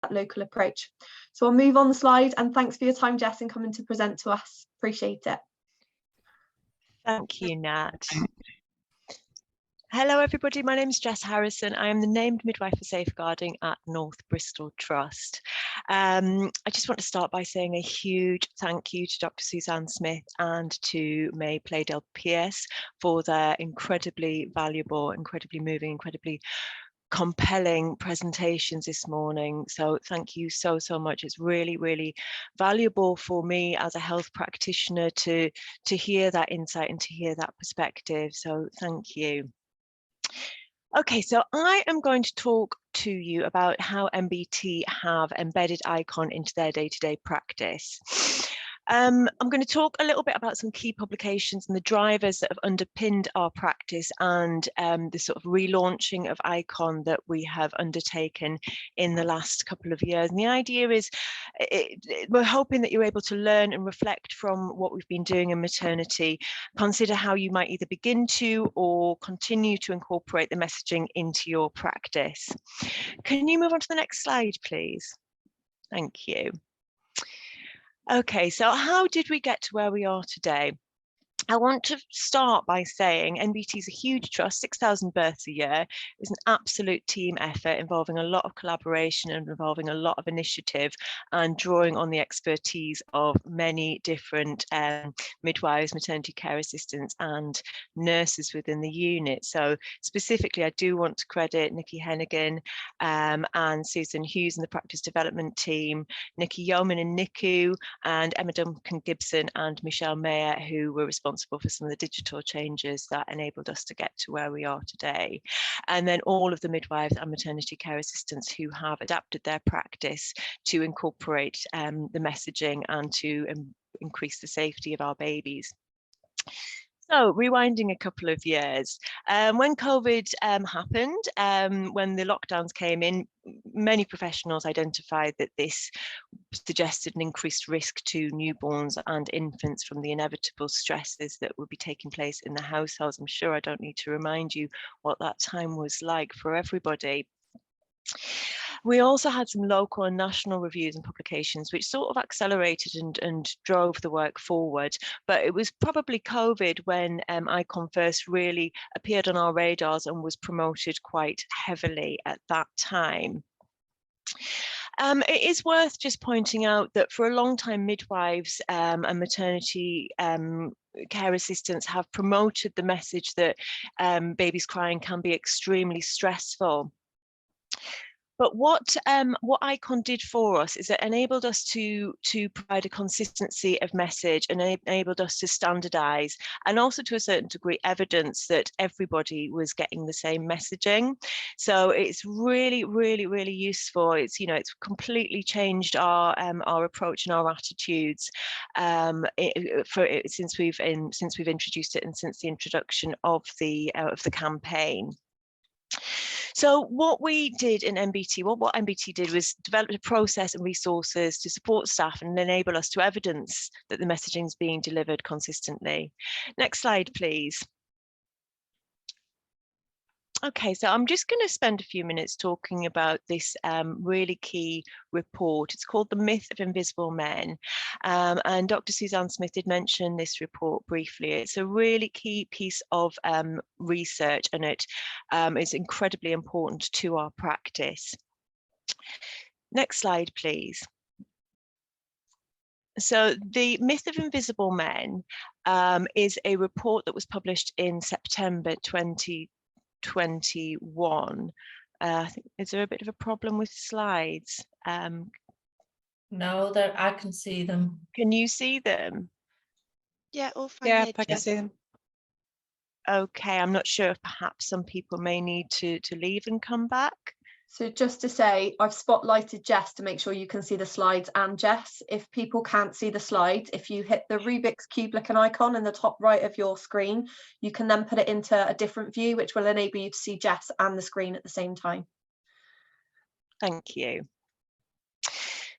that local approach. So I'll move on the slide, and thanks for your time, Jess, and coming to present to us. Appreciate it. Thank you, Nat. Hello everybody, my name is Jess Harrison. I am the named midwife for safeguarding at North Bristol Trust. I just want to start by saying a huge thank you to Dr. Suzanne Smith and to May Playdale PS for their incredibly valuable, incredibly moving, incredibly compelling presentations this morning. So thank you so much. It's really valuable for me as a health practitioner to hear that insight and to hear that perspective. So thank you. Okay, so I am going to talk to you about how MBT have embedded ICON into their day-to-day practice. I'm going to talk a little bit about some key publications and the drivers that have underpinned our practice and the sort of relaunching of ICON that we have undertaken in the last couple of years. And the idea is we're hoping that you're able to learn and reflect from what we've been doing in maternity, consider how you might either begin to or continue to incorporate the messaging into your practice. Can you move on to the next slide, please? Thank you. Okay, so how did we get to where we are today? I want to start by saying NBT is a huge trust, 6,000 births a year. It's an absolute team effort involving a lot of collaboration and involving a lot of initiative and drawing on the expertise of many different midwives, maternity care assistants and nurses within the unit. So specifically, I do want to credit Nikki Hennigan and Susan Hughes in the practice development team, Nikki Yeoman and NICU, and Emma Duncan Gibson and Michelle Mayer, who were responsible for some of the digital changes that enabled us to get to where we are today. And then all of the midwives and maternity care assistants who have adapted their practice to incorporate the messaging and to increase the safety of our babies. So rewinding a couple of years, when COVID happened, when the lockdowns came in, many professionals identified that this suggested an increased risk to newborns and infants from the inevitable stresses that would be taking place in the households. I'm sure I don't need to remind you what that time was like for everybody. We also had some local and national reviews and publications which sort of accelerated and drove the work forward. But it was probably COVID when ICON first really appeared on our radars and was promoted quite heavily at that time. It is worth just pointing out that for a long time, midwives and maternity care assistants have promoted the message that babies crying can be extremely stressful. But what ICON did for us is it enabled us to provide a consistency of message and enabled us to standardize and also to a certain degree evidence that everybody was getting the same messaging. So it's really useful. It's it's completely changed our approach and our attitudes since we've introduced it and since the introduction of the campaign. So what we did in MBT, what MBT did was develop a process and resources to support staff and enable us to evidence that the messaging is being delivered consistently. Next slide, please. Okay, so I'm just going to spend a few minutes talking about this really key report. It's called The Myth of Invisible Men. And Dr. Suzanne Smith did mention this report briefly. It's a really key piece of research and it is incredibly important to our practice. Next slide, please. So The Myth of Invisible Men is a report that was published in September 2021. I think, is there a bit of a problem with slides? No, that I can see them. Can you see them? Yeah, all fine. Yeah, here, I can Jess. see them. Okay, I'm not sure if perhaps some people may need to leave and come back. So just to say, I've spotlighted Jess to make sure you can see the slides and Jess. If people can't see the slides, if you hit the Rubik's Cube looking icon in the top right of your screen, you can then put it into a different view, which will enable you to see Jess and the screen at the same time. Thank you.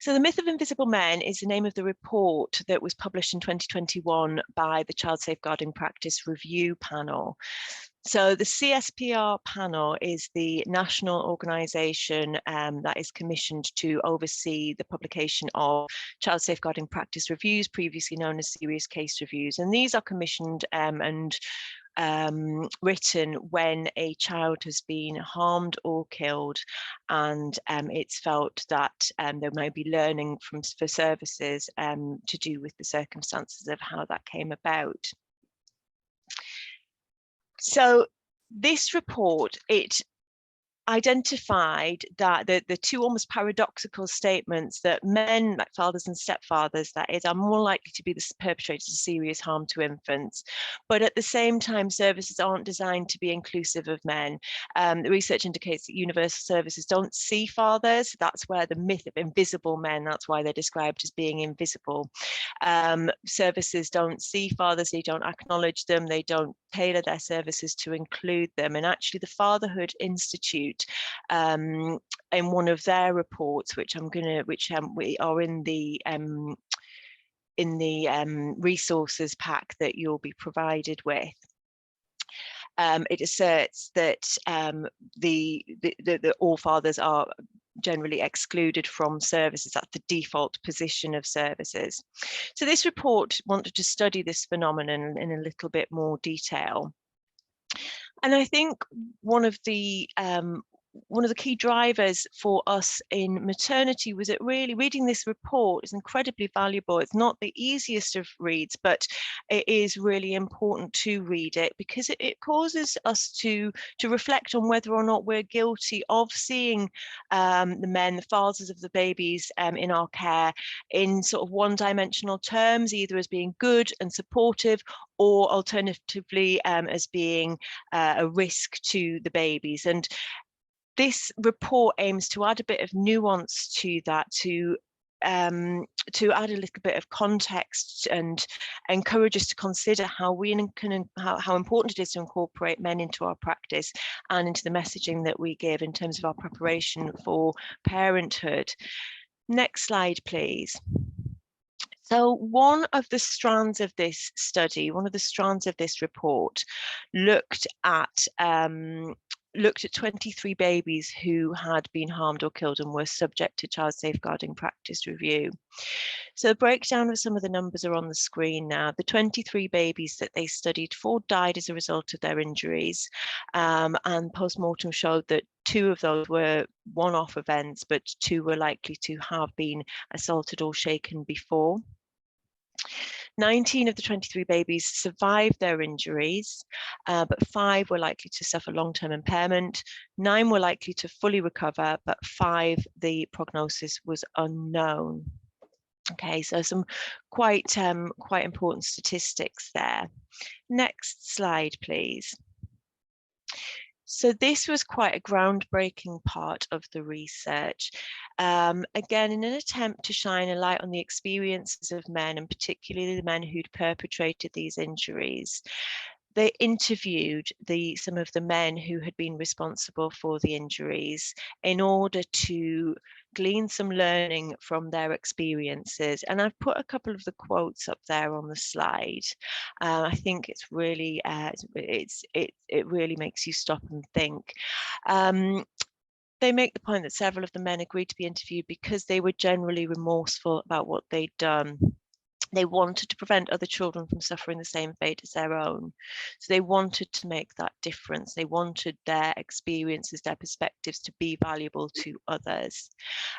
So the Myth of Invisible Men is the name of the report that was published in 2021 by the Child Safeguarding Practice Review Panel. So the CSPR panel is the national organisation that is commissioned to oversee the publication of child safeguarding practice reviews, previously known as serious case reviews. And these are commissioned and written when a child has been harmed or killed, and it's felt that there might be learning for services to do with the circumstances of how that came about. So this report, it identified that the two almost paradoxical statements that men, like fathers and stepfathers, that is, are more likely to be the perpetrators of serious harm to infants, but at the same time services aren't designed to be inclusive of men. The research indicates that universal services don't see fathers. That's where the myth of invisible men, that's why they're described as being invisible. Services don't see fathers, they don't acknowledge them, they don't tailor their services to include them. And actually the Fatherhood Institute, in one of their reports, which we are in the resources pack that you'll be provided with, it asserts that all fathers are generally excluded from services. That's the default position of services. So this report wanted to study this phenomenon in a little bit more detail. And I think one of the key drivers for us in maternity was that really reading this report is incredibly valuable. It's not the easiest of reads, but it is really important to read it because it causes us to reflect on whether or not we're guilty of seeing the men, the fathers of the babies in our care in sort of one-dimensional terms, either as being good and supportive, or alternatively as being a risk to the babies. And this report aims to add a bit of nuance to that, to add a little bit of context and encourage us to consider how important it is to incorporate men into our practice and into the messaging that we give in terms of our preparation for parenthood. Next slide, please. So one of the strands of this study, one of the strands of this report looked at 23 babies who had been harmed or killed and were subject to child safeguarding practice review. So the breakdown of some of the numbers are on the screen now. The 23 babies that they studied, 4 died as a result of their injuries, and post-mortem showed that 2 of those were one-off events, but 2 were likely to have been assaulted or shaken before. 19 of the 23 babies survived their injuries, but 5 were likely to suffer long-term impairment. 9 were likely to fully recover, but 5, the prognosis was unknown. Okay, so some quite important statistics there. Next slide, please. So this was quite a groundbreaking part of the research. Again, in an attempt to shine a light on the experiences of men, and particularly the men who'd perpetrated these injuries, they interviewed some of the men who had been responsible for the injuries in order to glean some learning from their experiences. And I've put a couple of the quotes up there on the slide. I think it's really, it really makes you stop and think. They make the point that several of the men agreed to be interviewed because they were generally remorseful about what they'd done. They wanted to prevent other children from suffering the same fate as their own. So they wanted to make that difference. They wanted their experiences, their perspectives to be valuable to others.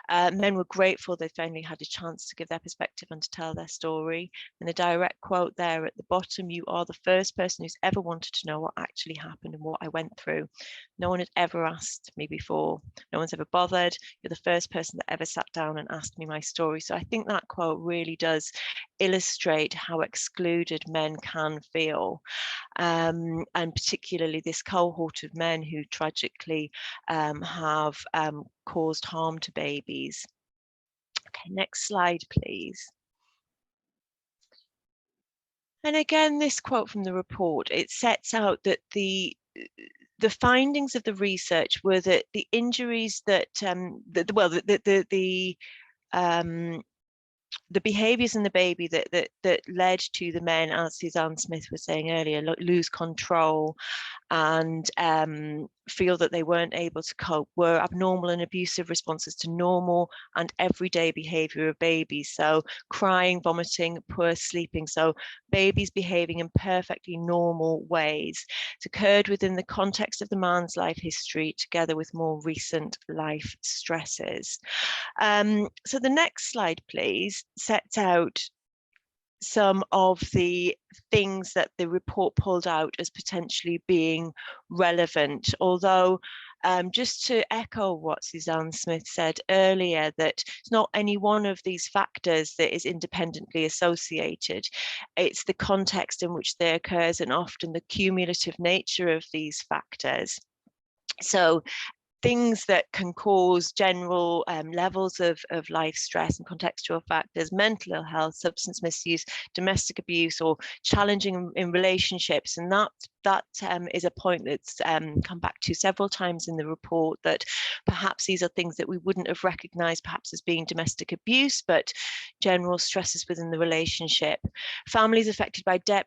Men were grateful they finally had a chance to give their perspective and to tell their story. And the direct quote there at the bottom, "You are the first person who's ever wanted to know what actually happened and what I went through. No one had ever asked me before. No one's ever bothered. You're the first person that ever sat down and asked me my story." So I think that quote really does illustrate how excluded men can feel, and particularly this cohort of men who tragically have caused harm to babies. Okay, next slide, please. And again, this quote from the report, it sets out that the findings of the research were that the injuries that, the behaviours in the baby that led to the men, as Suzanne Smith was saying earlier, lose control and feel that they weren't able to cope were abnormal and abusive responses to normal and everyday behaviour of babies. So crying, vomiting, poor sleeping. So babies behaving in perfectly normal ways. It occurred within the context of the man's life history together with more recent life stresses. So the next slide, please, sets out some of the things that the report pulled out as potentially being relevant, although just to echo what Suzanne Smith said earlier, that it's not any one of these factors that is independently associated. It's the context in which they occurs and often the cumulative nature of these factors. So things that can cause general levels of life stress and contextual factors, mental ill health, substance misuse, domestic abuse, or challenging in relationships. And that is a point that's come back to several times in the report, that perhaps these are things that we wouldn't have recognised perhaps as being domestic abuse, but general stresses within the relationship. Families affected by debt,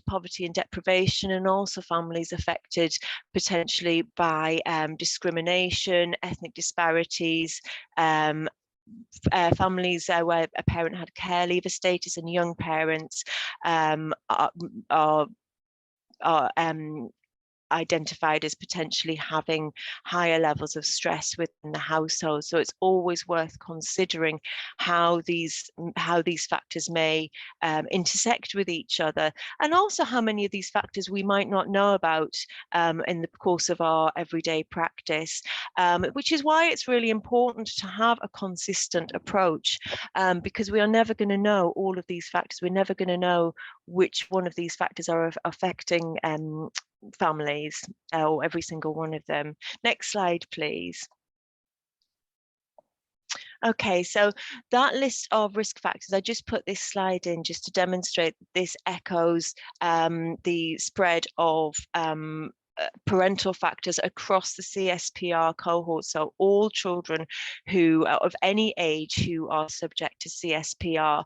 poverty and deprivation, and also families affected potentially by discrimination, ethnic disparities, families where a parent had care leaver status and young parents are identified as potentially having higher levels of stress within the household. So it's always worth considering how these factors may intersect with each other, and also how many of these factors we might not know about in the course of our everyday practice, which is why it's really important to have a consistent approach, because we are never going to know all of these factors. We're never going to know which one of these factors are affecting families, or every single one of them. Next slide, please. Okay, so that list of risk factors, I just put this slide in just to demonstrate that this echoes the spread of parental factors across the CSPR cohort. So all children who of any age who are subject to CSPR,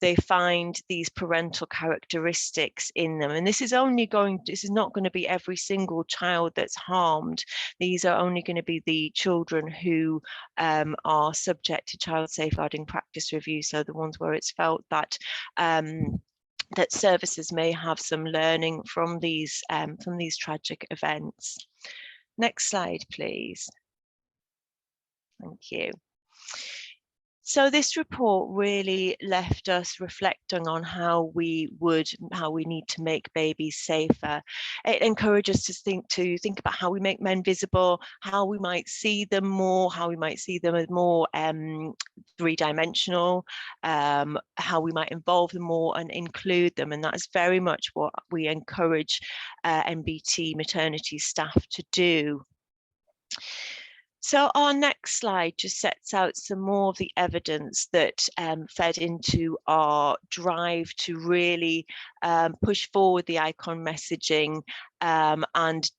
they find these parental characteristics in them. And this is not going to be every single child that's harmed. These are only going to be the children who are subject to child safeguarding practice review. So the ones where it's felt that that services may have some learning from these tragic events. Next slide, please. Thank you. So this report really left us reflecting on how we need to make babies safer. It encouraged us to think about how we make men visible, how we might see them more, how we might see them as more three-dimensional, how we might involve them more and include them. And that is very much what we encourage NBT maternity staff to do. So our next slide just sets out some more of the evidence that fed into our drive to really push forward the icon messaging and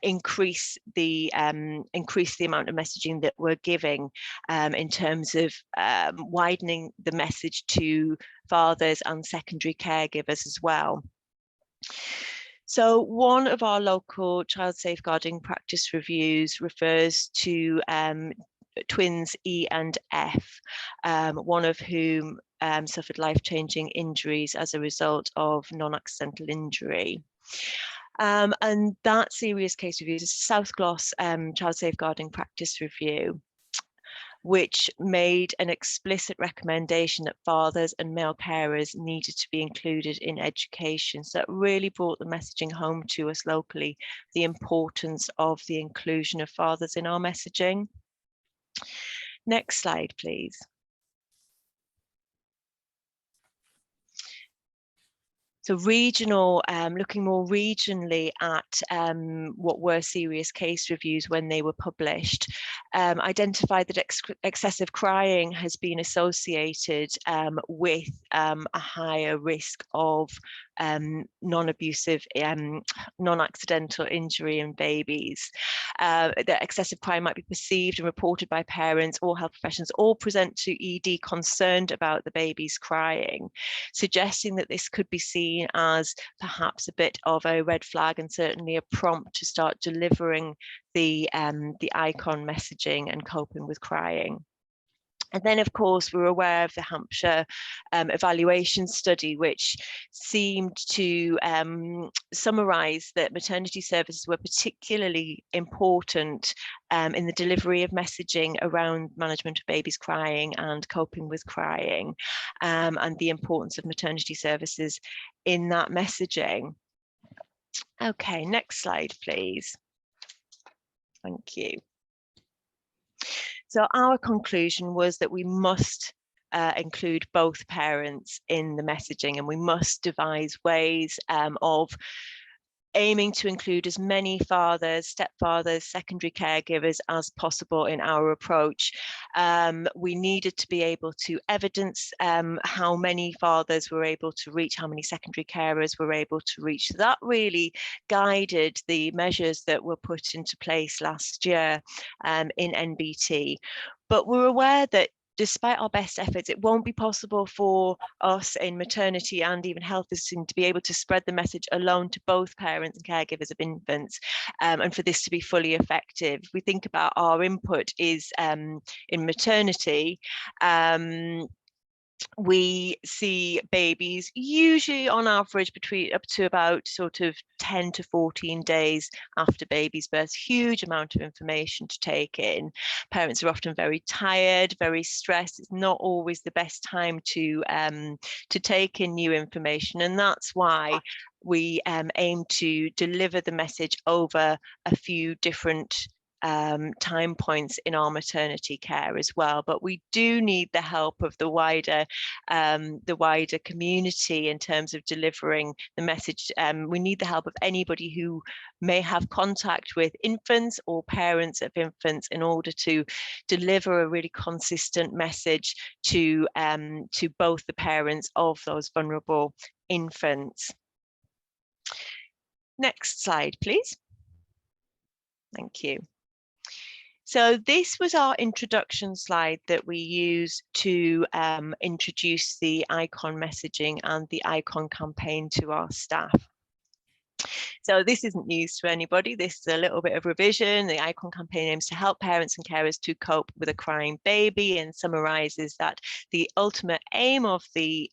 increase the amount of messaging that we're giving in terms of widening the message to fathers and secondary caregivers as well. So one of our local child safeguarding practice reviews refers to twins E and F, one of whom suffered life-changing injuries as a result of non-accidental injury. And that serious case review is a South Gloss child safeguarding practice review, which made an explicit recommendation that fathers and male carers needed to be included in education. So it really brought the messaging home to us locally, the importance of the inclusion of fathers in our messaging. Next slide, please. So regional, looking more regionally at what were serious case reviews when they were published, identified that excessive crying has been associated with a higher risk of non-abusive, non-accidental injury in babies. That excessive crying might be perceived and reported by parents or health professionals or present to ED concerned about the baby's crying, suggesting that this could be seen as perhaps a bit of a red flag and certainly a prompt to start delivering the icon messaging and coping with crying. And then, of course, we're aware of the Hampshire evaluation study, which seemed to summarise that maternity services were particularly important in the delivery of messaging around management of babies crying and coping with crying, and the importance of maternity services in that messaging. Okay, next slide, please. Thank you. So our conclusion was that we must include both parents in the messaging, and we must devise ways of aiming to include as many fathers, stepfathers, secondary caregivers as possible in our approach. We needed to be able to evidence how many fathers were able to reach, how many secondary carers were able to reach. So that really guided the measures that were put into place last year in NBT. But we're aware that despite our best efforts, it won't be possible for us in maternity and even health visiting to be able to spread the message alone to both parents and caregivers of infants, and for this to be fully effective. We think about our input is in maternity. We see babies usually on average between up to about sort of 10 to 14 days after baby's birth. Huge amount of information to take in. Parents are often very tired, very stressed. It's not always the best time to take in new information, and that's why we aim to deliver the message over a few different time points in our maternity care as well. But we do need the help of the wider community in terms of delivering the message. We need the help of anybody who may have contact with infants or parents of infants in order to deliver a really consistent message to both the parents of those vulnerable infants. Next slide, please. Thank you. So this was our introduction slide that we use to introduce the icon messaging and the icon campaign to our staff. So this isn't news to anybody. This is a little bit of revision. The icon campaign aims to help parents and carers to cope with a crying baby, and summarises that the ultimate aim of the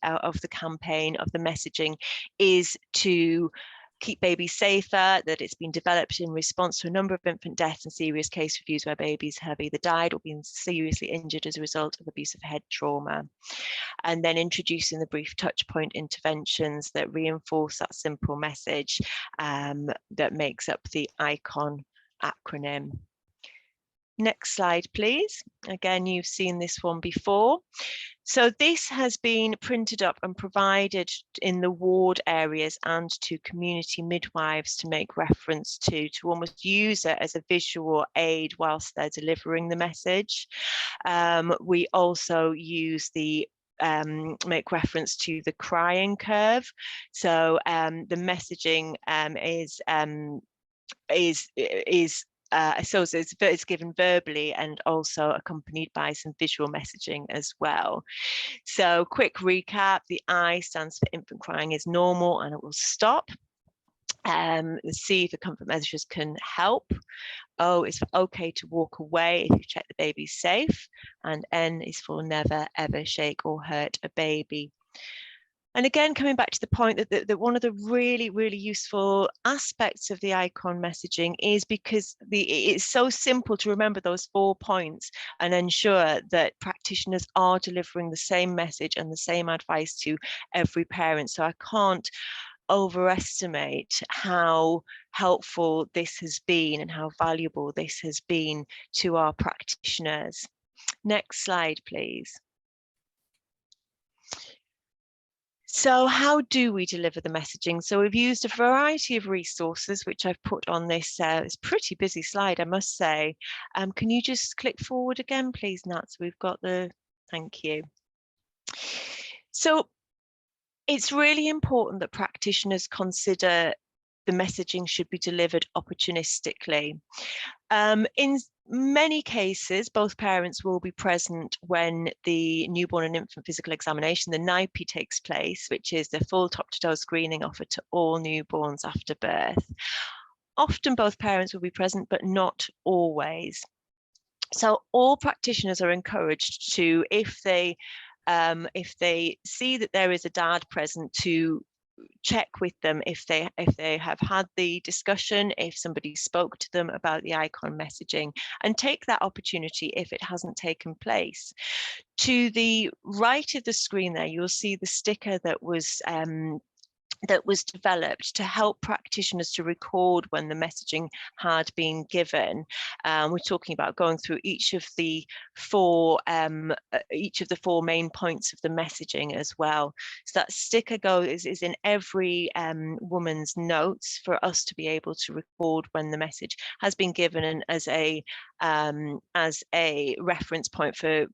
campaign, of the messaging, is to keep babies safer, that it's been developed in response to a number of infant deaths and serious case reviews where babies have either died or been seriously injured as a result of abusive head trauma. And then introducing the brief touch point interventions that reinforce that simple message that makes up the ICON acronym. Next slide, please. Again, you've seen this one before. So this has been printed up and provided in the ward areas and to community midwives to make reference to almost use it as a visual aid whilst they're delivering the message. We also use the make reference to the crying curve. So the messaging so it's given verbally and also accompanied by some visual messaging as well. So quick recap: the I stands for infant crying is normal and it will stop. The C for comfort measures can help. O is for okay to walk away if you check the baby's safe. And N is for never ever shake or hurt a baby. And again, coming back to the point that one of the really, really useful aspects of the ICON messaging is because it's so simple to remember those 4 points and ensure that practitioners are delivering the same message and the same advice to every parent. So I can't overestimate how helpful this has been and how valuable this has been to our practitioners. Next slide, please. So how do we deliver the messaging? So we've used a variety of resources, which I've put on this pretty busy slide, I must say. Can you just click forward again, please, Nat? So we've got thank you. So it's really important that practitioners consider the messaging should be delivered opportunistically. In many cases, both parents will be present when the newborn and infant physical examination, the NIPE, takes place, which is the full top-to-toe screening offered to all newborns after birth. Often both parents will be present, but not always. So all practitioners are encouraged to, if they see that there is a dad present, to check with them if they have had the discussion, if somebody spoke to them about the icon messaging, and take that opportunity if it hasn't taken place. To the right of the screen there, you'll see the sticker that was developed to help practitioners to record when the messaging had been given. We're talking about going through each of the four main points of the messaging as well. So that sticker is in every woman's notes for us to be able to record when the message has been given, and as a reference point for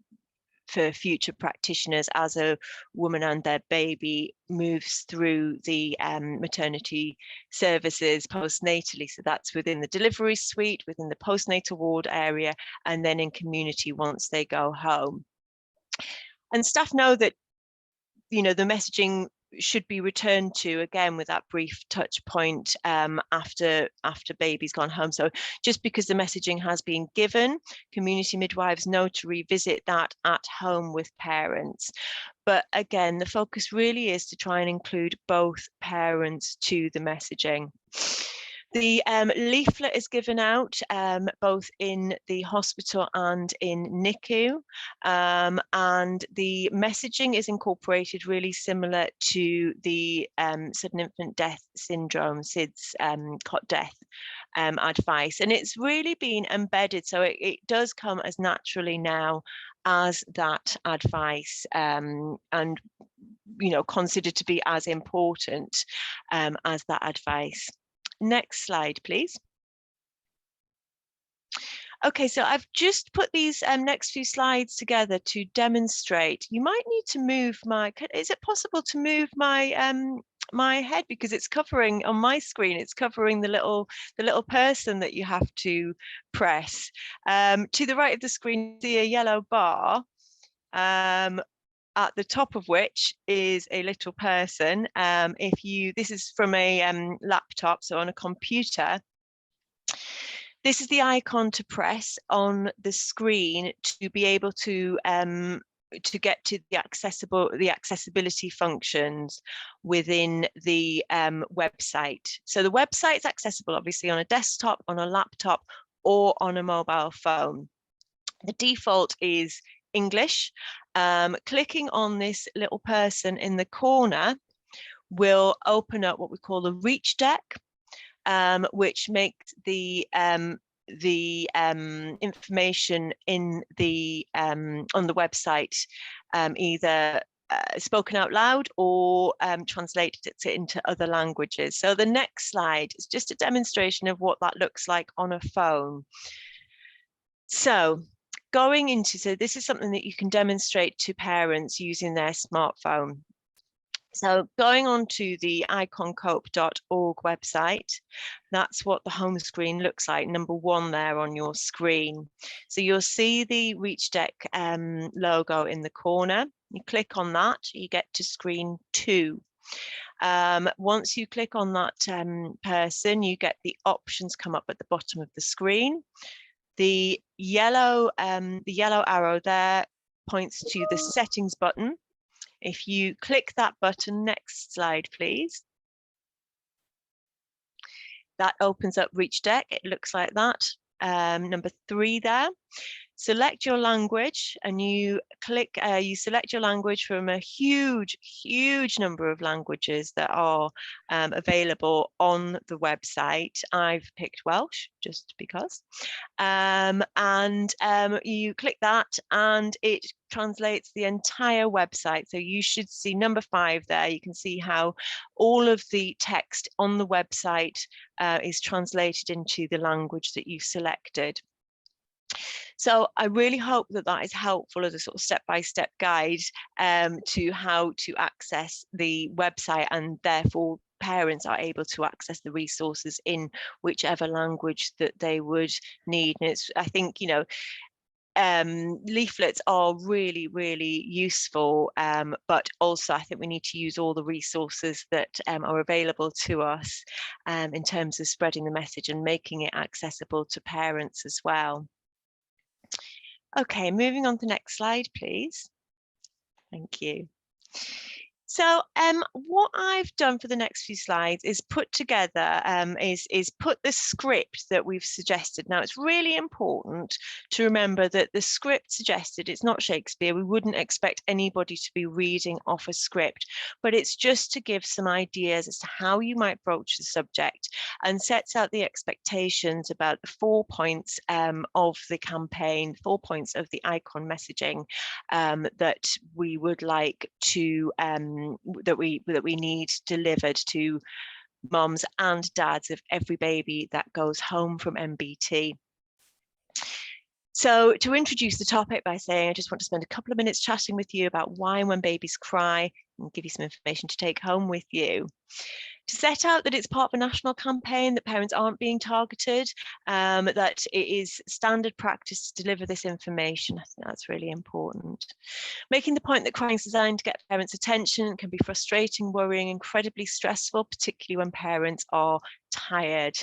future practitioners as a woman and their baby moves through the maternity services postnatally. So that's within the delivery suite, within the postnatal ward area, and then in community once they go home. And staff know that, the messaging should be returned to, again, with that brief touch point after baby's gone home. So just because the messaging has been given, community midwives know to revisit that at home with parents. But again, the focus really is to try and include both parents to the messaging. The leaflet is given out both in the hospital and in NICU, and the messaging is incorporated really similar to the sudden infant death syndrome, SIDS cot death advice, and it's really been embedded, so it does come as naturally now as that advice, and considered to be as important as that advice. Next slide, please. Okay, so I've just put these next few slides together to demonstrate. You might need to move is it possible to move my head, because it's covering on my screen, it's covering the little person that you have to press. To the right of the screen, you see a yellow bar, at the top of which is a little person. This is from a laptop, so on a computer, this is the icon to press on the screen to be able to get to the accessibility functions within the website. So the website's accessible obviously on a desktop, on a laptop, or on a mobile phone. The default is English. Clicking on this little person in the corner will open up what we call the reach deck, which makes the information in the on the website either spoken out loud or translated it into other languages. So the next slide is just a demonstration of what that looks like on a phone. So this is something that you can demonstrate to parents using their smartphone. So going on to the iconcope.org website, that's what the home screen looks like, number 1 there on your screen. So you'll see the Reach Deck logo in the corner. You click on that, you get to screen 2. Once you click on that person, you get the options come up at the bottom of the screen. The yellow arrow there points to the settings button. If you click that button, next slide, please. That opens up Reach Deck. It looks like that. Number 3 there. select your language, and you click, you select your language from a huge number of languages that are available on the website. I've picked Welsh just because. You click that and it translates the entire website. So you should see number 5 there. You can see how all of the text on the website is translated into the language that you selected. So I really hope that that is helpful as a sort of step-by-step guide to how to access the website, and therefore parents are able to access the resources in whichever language that they would need. And it's, I think, you know, leaflets are really useful, but also I think we need to use all the resources that are available to us in terms of spreading the message and making it accessible to parents as well. Okay, moving on to the next slide, please. Thank you. So what I've done for the next few slides is put together, is put the script that we've suggested. Now, it's really important to remember that the script suggested, it's not Shakespeare. We wouldn't expect anybody to be reading off a script, but it's just to give some ideas as to how you might broach the subject, and sets out the expectations about the 4 points of the campaign, 4 points of the icon messaging that we would like to that we need delivered to mums and dads of every baby that goes home from MBT. So to introduce the topic by saying, I just want to spend a couple of minutes chatting with you about why and when babies cry, and give you some information to take home with you. To set out that it's part of a national campaign, that parents aren't being targeted, that it is standard practice to deliver this information. I think that's really important. Making the point that crying is designed to get parents' attention, can be frustrating, worrying, incredibly stressful, particularly when parents are tired.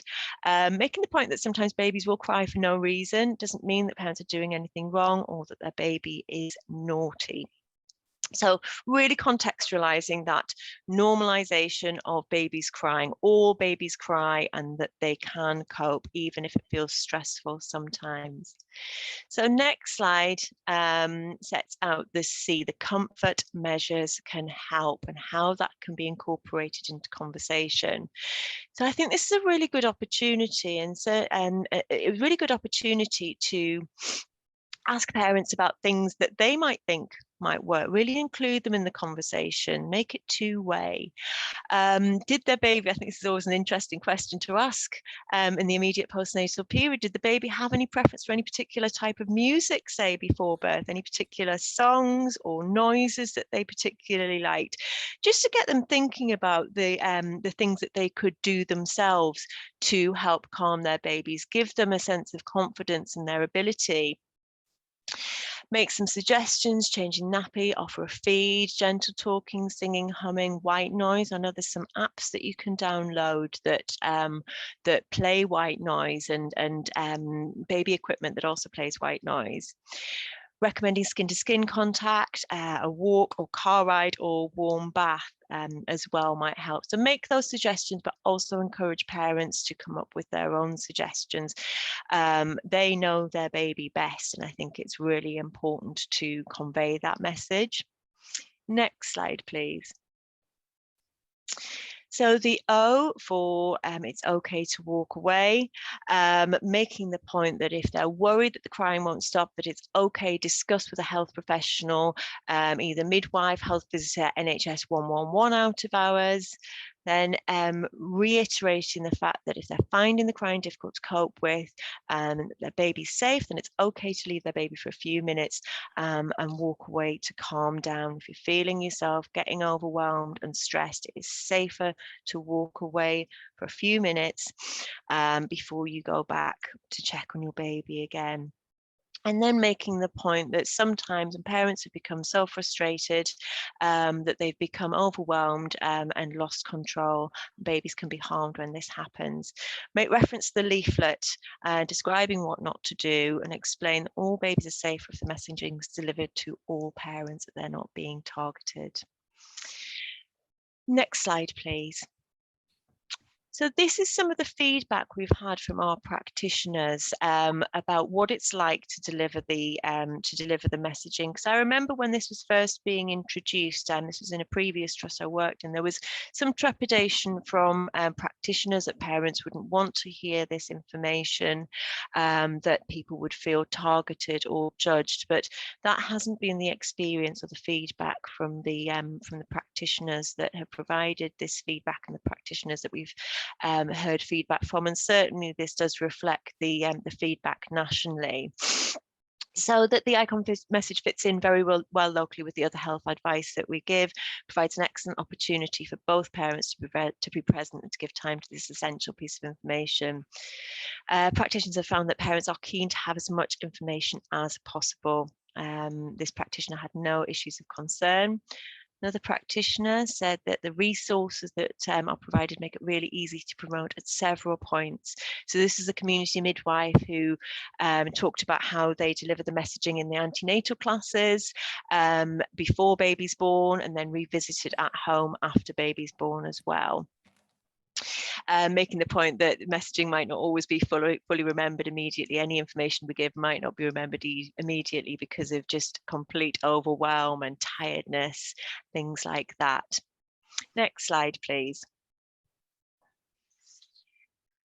Making the point that sometimes babies will cry for no reason doesn't mean that parents are doing anything wrong or that their baby is naughty. So really contextualizing that normalization of babies crying. All babies cry, and that they can cope even if it feels stressful sometimes. So next slide sets out the C, the comfort measures can help, and how that can be incorporated into conversation. So I think this is a really good opportunity, and a really good opportunity to ask parents about things that they might think might work. Really include them in the conversation, make it two-way. Did their baby, I think this is always an interesting question to ask in the immediate postnatal period, did the baby have any preference for any particular type of music, say, before birth, any particular songs or noises that they particularly liked? Just to get them thinking about the things that they could do themselves to help calm their babies, give them a sense of confidence in their ability. Make some suggestions, changing nappy, offer a feed, gentle talking, singing, humming, white noise. I know there's some apps that you can download that that play white noise, and baby equipment that also plays white noise. Recommending skin-to-skin contact, a walk or car ride or warm bath as well might help. So make those suggestions, but also encourage parents to come up with their own suggestions. They know their baby best, and I think it's really important to convey that message. Next slide, please. So the O for it's okay to walk away, making the point that if they're worried that the crying won't stop, that it's okay, discuss with a health professional, either midwife, health visitor, NHS 111 out of hours. Then reiterating the fact that if they're finding the crying difficult to cope with and their baby's safe, then it's okay to leave their baby for a few minutes and walk away to calm down. If you're feeling yourself getting overwhelmed and stressed, it is safer to walk away for a few minutes before you go back to check on your baby again. And then making the point that sometimes parents have become so frustrated that they've become overwhelmed and lost control. Babies can be harmed when this happens. Make reference to the leaflet describing what not to do, and explain that all babies are safe if the messaging is delivered to all parents, that they're not being targeted. Next slide, please. So this is some of the feedback we've had from our practitioners about what it's like to deliver the messaging. Because I remember when this was first being introduced, and this was in a previous trust I worked in, there was some trepidation from practitioners that parents wouldn't want to hear this information, that people would feel targeted or judged. But that hasn't been the experience or the feedback from the practitioners that have provided this feedback, and the practitioners that we've heard feedback from, and certainly this does reflect the feedback nationally. So that the icon message fits in very well locally with the other health advice that we give, provides an excellent opportunity for both parents to be present and to give time to this essential piece of information. Practitioners have found that parents are keen to have as much information as possible. This practitioner had no issues of concern. Another practitioner said that the resources that are provided make it really easy to promote at several points. So this is a community midwife who talked about how they deliver the messaging in the antenatal classes before baby's born, and then revisited at home after baby's born as well. Making the point that messaging might not always be fully remembered immediately. Any information we give might not be remembered immediately because of just complete overwhelm and tiredness, things like that. Next slide, please.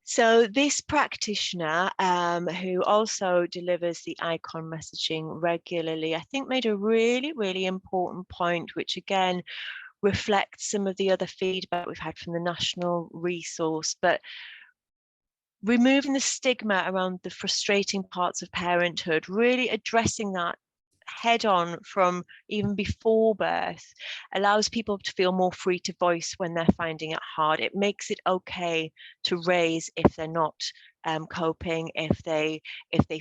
So this practitioner, who also delivers the icon messaging regularly, I think made a really, really important point, which again reflects some of the other feedback we've had from the national resource, but removing the stigma around the frustrating parts of parenthood, really addressing that head on from even before birth, allows people to feel more free to voice when they're finding it hard. It makes it okay to raise if they're not coping, if they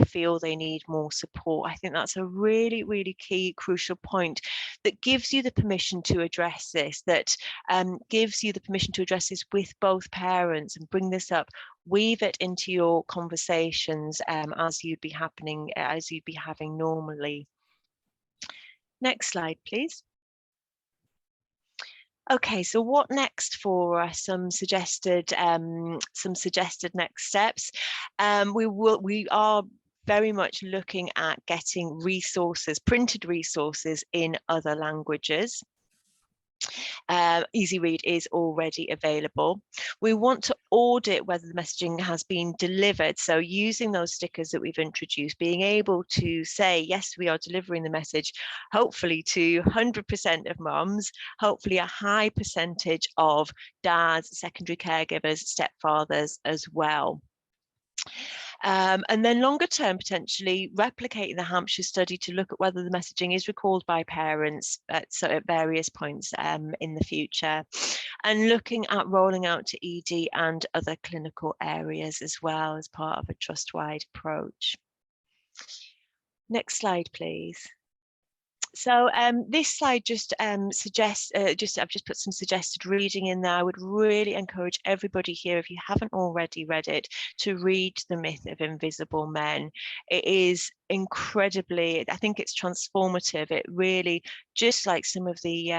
feel they need more support. I think that's a really, really key, crucial point that gives you the permission to address this, that gives you the permission to address this with both parents and bring this up, weave it into your conversations as you'd be having normally. Next slide, please. Okay, so what next for us? Some suggested next steps. We are very much looking at getting resources, printed resources in other languages. Easy Read is already available. We want to audit whether the messaging has been delivered. So using those stickers that we've introduced, being able to say, yes, we are delivering the message, hopefully to 100% of mums, hopefully a high percentage of dads, secondary caregivers, stepfathers as well. And then longer term, potentially replicating the Hampshire study to look at whether the messaging is recalled by parents at various points in the future, and looking at rolling out to ED and other clinical areas as well as part of a trust-wide approach. Next slide, please. So this slide just suggests, I've just put some suggested reading in there. I would really encourage everybody here, if you haven't already read it, to read The Myth of Invisible Men. It is incredibly, I think it's transformative. It really, just like some of the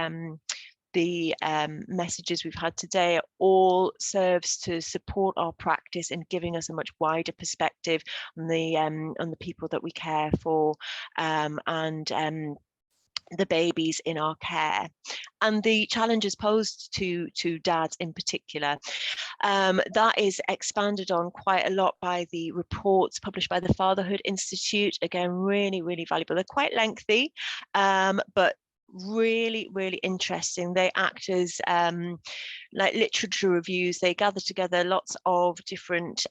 messages we've had today, all serves to support our practice in giving us a much wider perspective on the people that we care for, and the babies in our care, and the challenges posed to dads in particular. That is expanded on quite a lot by the reports published by the Fatherhood Institute. Again, really, really valuable. They're quite lengthy, but really, really interesting. They act as like literature reviews. They gather together lots of different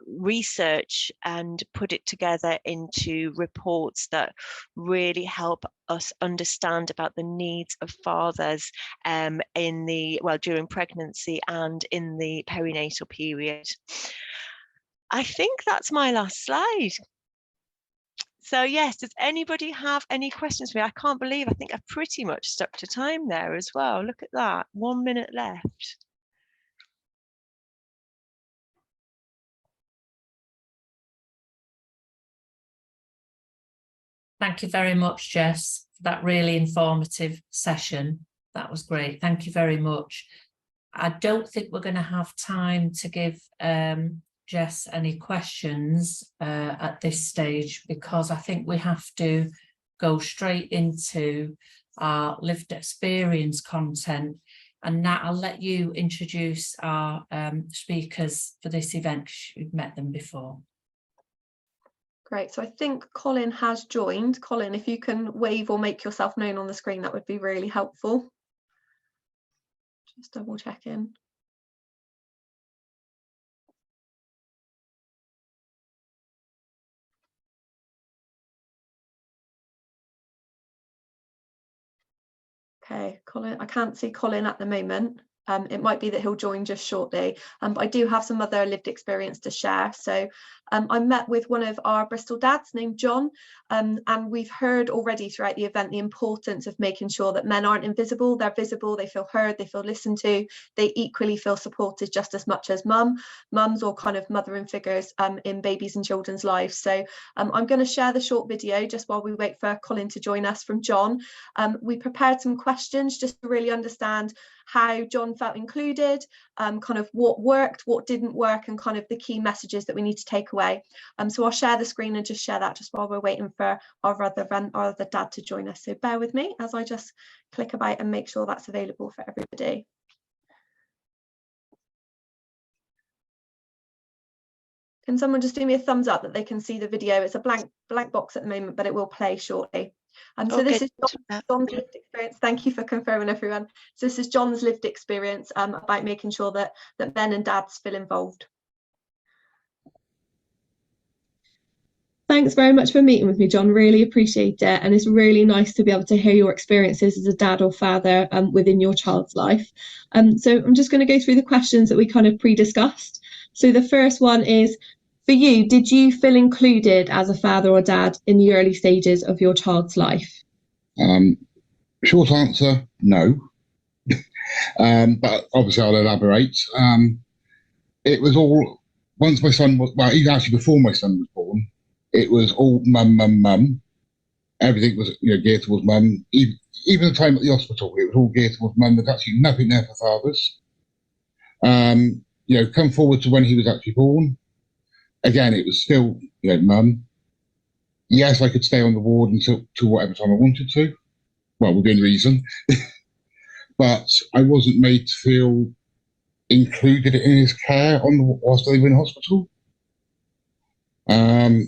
research and put it together into reports that really help us understand about the needs of fathers during pregnancy and in the perinatal period. I think that's my last slide. So yes, does anybody have any questions for me? I can't believe, I think I've pretty much stuck to time there as well. Look at that, 1 minute left. Thank you very much, Jess, for that really informative session. That was great. Thank you very much. I don't think we're going to have time to give Jess any questions at this stage, because I think we have to go straight into our lived experience content. And Nat, I'll let you introduce our speakers for this event, because you've met them before. Great, so I think Colin has joined. Colin, if you can wave or make yourself known on the screen, that would be really helpful. Just double checking. Okay, Colin, I can't see Colin at the moment. It might be that he'll join just shortly, but I do have some other lived experience to share. So I met with one of our Bristol dads named John, and we've heard already throughout the event the importance of making sure that men aren't invisible, they're visible, they feel heard, they feel listened to, they equally feel supported just as much as mums or kind of mothering figures in babies and children's lives. So I'm going to share the short video just while we wait for Colin to join us from John. We prepared some questions just to really understand how John felt included, kind of what worked, what didn't work, and kind of the key messages that we need to take away. So I'll share the screen and just share that just while we're waiting for our other dad to join us. So bear with me as I just click about and make sure that's available for everybody. Can someone just do me a thumbs up that they can see the video? It's a blank box at the moment, but it will play shortly. So this is John's lived experience. Thank you for confirming, everyone. So this is John's lived experience about making sure that men and dads feel involved. Thanks very much for meeting with me, John. Really appreciate it. And it's really nice to be able to hear your experiences as a dad or father within your child's life. So I'm just going to go through the questions that we kind of pre-discussed. So the first one is, for you, did you feel included as a father or dad in the early stages of your child's life? Short answer, no. But obviously I'll elaborate. It was all, once my son was, well, even actually before my son was born, it was all mum, mum, mum. Everything was, geared towards mum. Even the time at the hospital, it was all geared towards mum. There's actually nothing there for fathers. Come forward to when he was actually born. Again, it was still, mum. Yes, I could stay on the ward until whatever time I wanted to. Well, within reason. But I wasn't made to feel included in his care whilst they were in hospital. I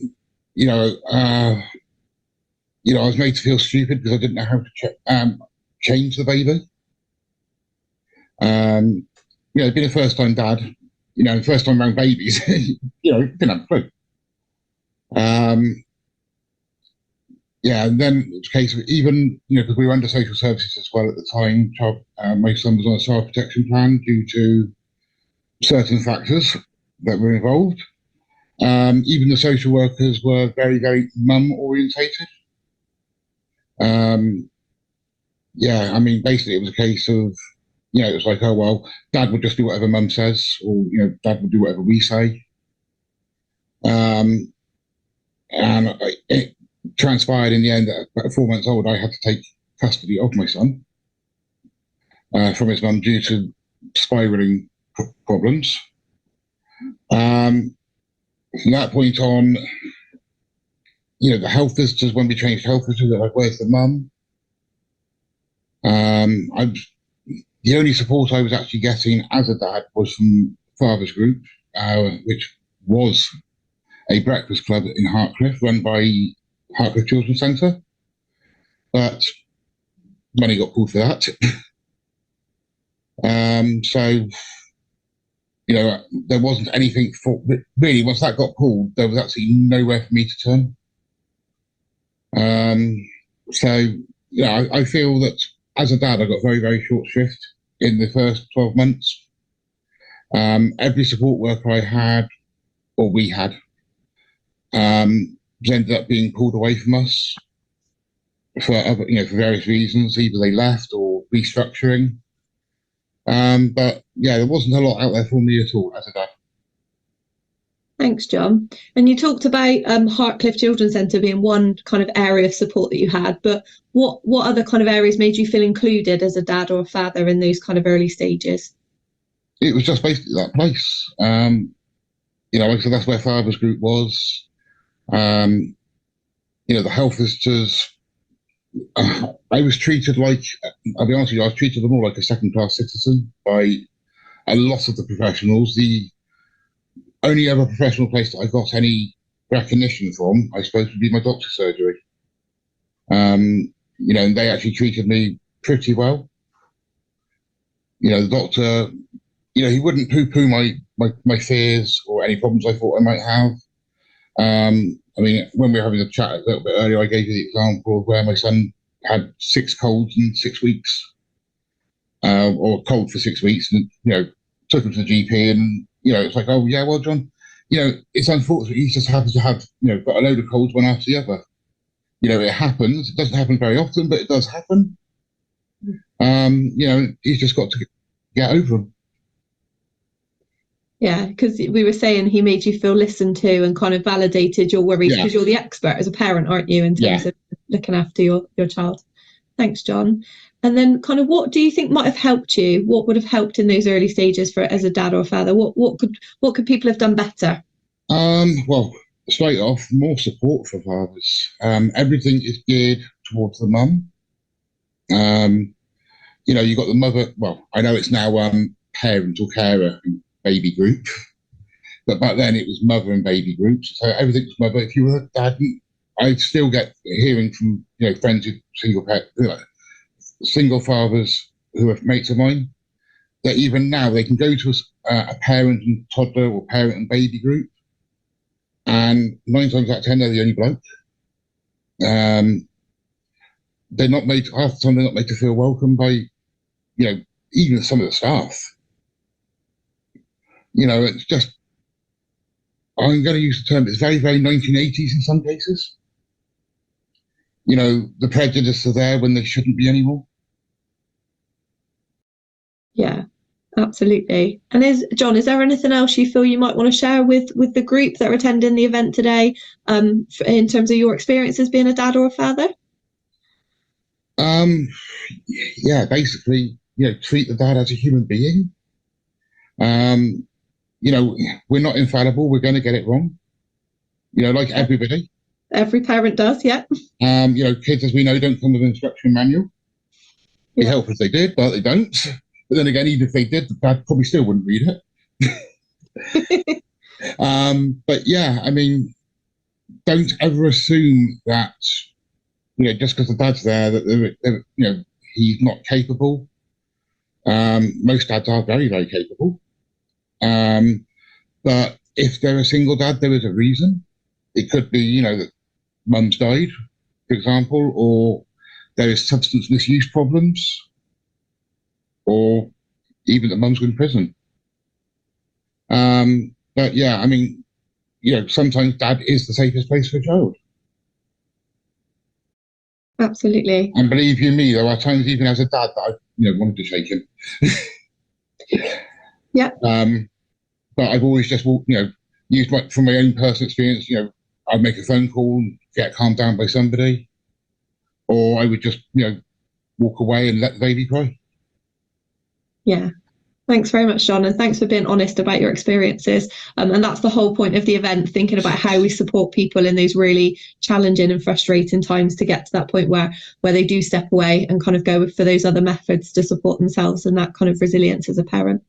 was made to feel stupid because I didn't know how to change the baby. Being a first-time dad, first time around babies, didn't have a clue. And then it's a case of even, because we were under social services as well at the time, my son was on a child protection plan due to certain factors that were involved. Even the social workers were very, very mum orientated. Basically it was a case of, it was like, oh, well, dad would just do whatever mum says, or, dad would do whatever we say. And it transpired in the end that at 4 months old, I had to take custody of my son from his mum due to spiralling problems. From that point on, the health visitors, when we changed health visitors, they're like, where's the mum? The only support I was actually getting as a dad was from Father's Group, which was a breakfast club in Hartcliffe run by Hartcliffe Children's Centre. But money got pulled for that. There wasn't anything for, really, once that got pulled, there was absolutely nowhere for me to turn. I feel that as a dad, I got very, very short shrift in the first 12 months. Every support worker I had, or we had, ended up being pulled away from us for other, for various reasons. Either they left or restructuring. There wasn't a lot out there for me at all as a dad. Thanks, John. And you talked about Hartcliffe Children's Centre being one kind of area of support that you had, but what other kind of areas made you feel included as a dad or a father in those kind of early stages? it was just basically that place. You know, like I said, that's where Father's Group was. You know, the health visitors. I was treated like, I'll be honest with you, I was treated them all like a second-class citizen by a lot of the professionals. The only other professional place that I got any recognition from, I suppose, would be my doctor's surgery. You know, and they actually treated me pretty well. You know, the doctor, you know, he wouldn't poo-poo my fears or any problems I thought I might have. I mean, when we were having a chat a little bit earlier, I gave you the example of where my son had 6 colds in 6 weeks, or cold for 6 weeks, and, you know, took him to the GP, and, you know, it's like, oh, yeah, well, John, you know, it's unfortunate. He just happens to have, you know, got a load of colds one after the other. You know, it happens. It doesn't happen very often, but it does happen. You know, he's just got to get over them. Yeah, because we were saying he made you feel listened to and kind of validated your worries, because you're the expert as a parent, aren't you, in terms of looking after your child. Thanks, John. And then kind of what do you think might have helped you? What would have helped in those early stages for as a dad or a father? What could people have done better? Well, straight off, more support for fathers. Everything is geared towards the mum. You know, you've got the mother. Well, I know it's now parent or carer and baby group, but back then it was mother and baby groups. So everything was mother. If you were a dad, I still get hearing from, you know, friends who single fathers who are mates of mine, that even now they can go to a parent and toddler or parent and baby group, and 9 times out of 10 they're the only bloke. They're not made, half the time they're not made to feel welcome by, you know, even some of the staff. You know, it's just, I'm going to use the term, it's very, very 1980s in some cases. You know, the prejudices are there when they shouldn't be anymore. Yeah, absolutely. And John, is there anything else you feel you might want to share with the group that are attending the event today, in terms of your experience as being a dad or a father? Yeah, basically, you know, treat the dad as a human being. You know, we're not infallible. We're going to get it wrong. You know, like everybody. Every parent does, yeah. You know, kids, as we know, don't come with an instruction manual. It'd help if they did, but they don't. But then again, even if they did, the dad probably still wouldn't read it. But yeah, I mean, don't ever assume that, you know, just because the dad's there, that they're, you know, he's not capable. Most dads are very, very capable. But if they're a single dad, there is a reason. It could be, you know, that mum's died, for example, or there is substance misuse problems, or even that mum's in prison. But yeah, I mean, you know, sometimes dad is the safest place for a child. Absolutely. And believe you me, there are times even as a dad that I, you know, wanted to shake him. Yeah. But I've always just, you know, used from my own personal experience, you know, I'd make a phone call and get calmed down by somebody, or I would just, you know, walk away and let the baby cry. Yeah. Thanks very much, John, and thanks for being honest about your experiences. And that's the whole point of the event, thinking about how we support people in those really challenging and frustrating times to get to that point where they do step away and kind of go for those other methods to support themselves and that kind of resilience as a parent.